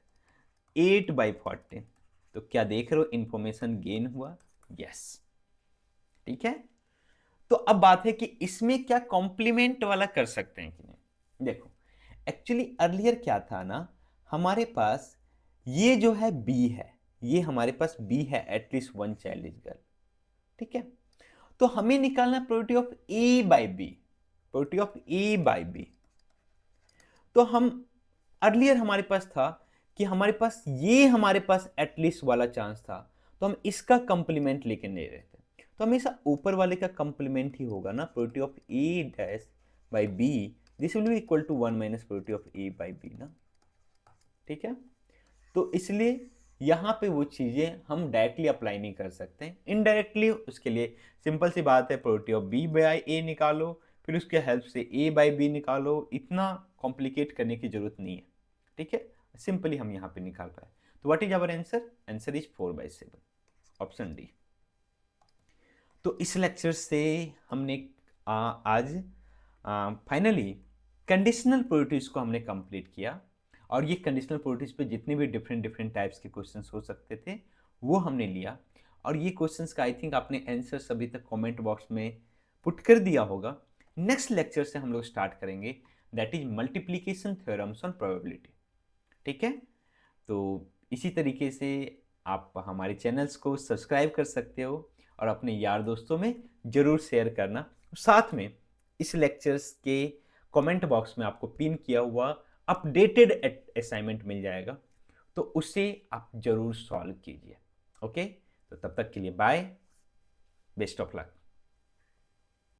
8/14। तो क्या देख रहे हो, इंफॉर्मेशन गेन हुआ, यस, ठीक है। तो अब बात है कि इसमें क्या कॉम्प्लीमेंट वाला कर सकते हैं कि नहीं। देखो एक्चुअली अर्लियर क्या था ना, हमारे पास ये जो है B है, ये हमारे पास B है, at least one child is girl, ठीक है। तो हमें निकालना probability of A/B, probability of A/B। तो हम अर्लियर हमारे पास था कि हमारे पास ये हमारे पास एटलीस्ट वाला चांस था, तो हम इसका कंप्लीमेंट लेके नहीं रहते, तो हमेशा ऊपर वाले का कंप्लीमेंट ही होगा ना, probability of A/B, this will be equal to 1 minus probability of A/B ना, ठीक है। तो इसलिए यहाँ पे वो चीजें हम डायरेक्टली अप्लाई नहीं कर सकते, इनडायरेक्टली उसके लिए सिंपल सी बात है, प्रोबेबिलिटी ऑफ B/A निकालो, फिर उसके हेल्प से A/B निकालो, इतना कॉम्प्लिकेट करने की जरूरत नहीं है, ठीक है, सिंपली हम यहाँ पे निकाल पाए। तो what is our answer, answer is 4/7, option D. तो इस लेक्चर से हमने आज फाइनली कंडीशनल प्रोबेबिलिटीज को हमने कंप्लीट किया, और ये कंडीशनल प्रोबेबिलिटीज पे जितने भी डिफरेंट डिफरेंट टाइप्स के क्वेश्चंस हो सकते थे वो हमने लिया, और ये क्वेश्चंस का आई थिंक आपने आंसर अभी तक कमेंट बॉक्स में पुट कर दिया होगा। नेक्स्ट लेक्चर से हम लोग स्टार्ट करेंगे, that is multiplication theorems on probability, ठीक है। तो इसी तरीके से आप हमारे चैनल्स को सब्सक्राइब कर सकते हो और अपने यार दोस्तों में जरूर शेयर करना, साथ में इस लेक्चर्स के कमेंट बॉक्स में आपको पिन किया हुआ अपडेटेड असाइनमेंट मिल जाएगा, तो उसे आप जरूर सॉल्व कीजिए, ओके। तो तब तक के लिए बाय, बेस्ट ऑफ लक।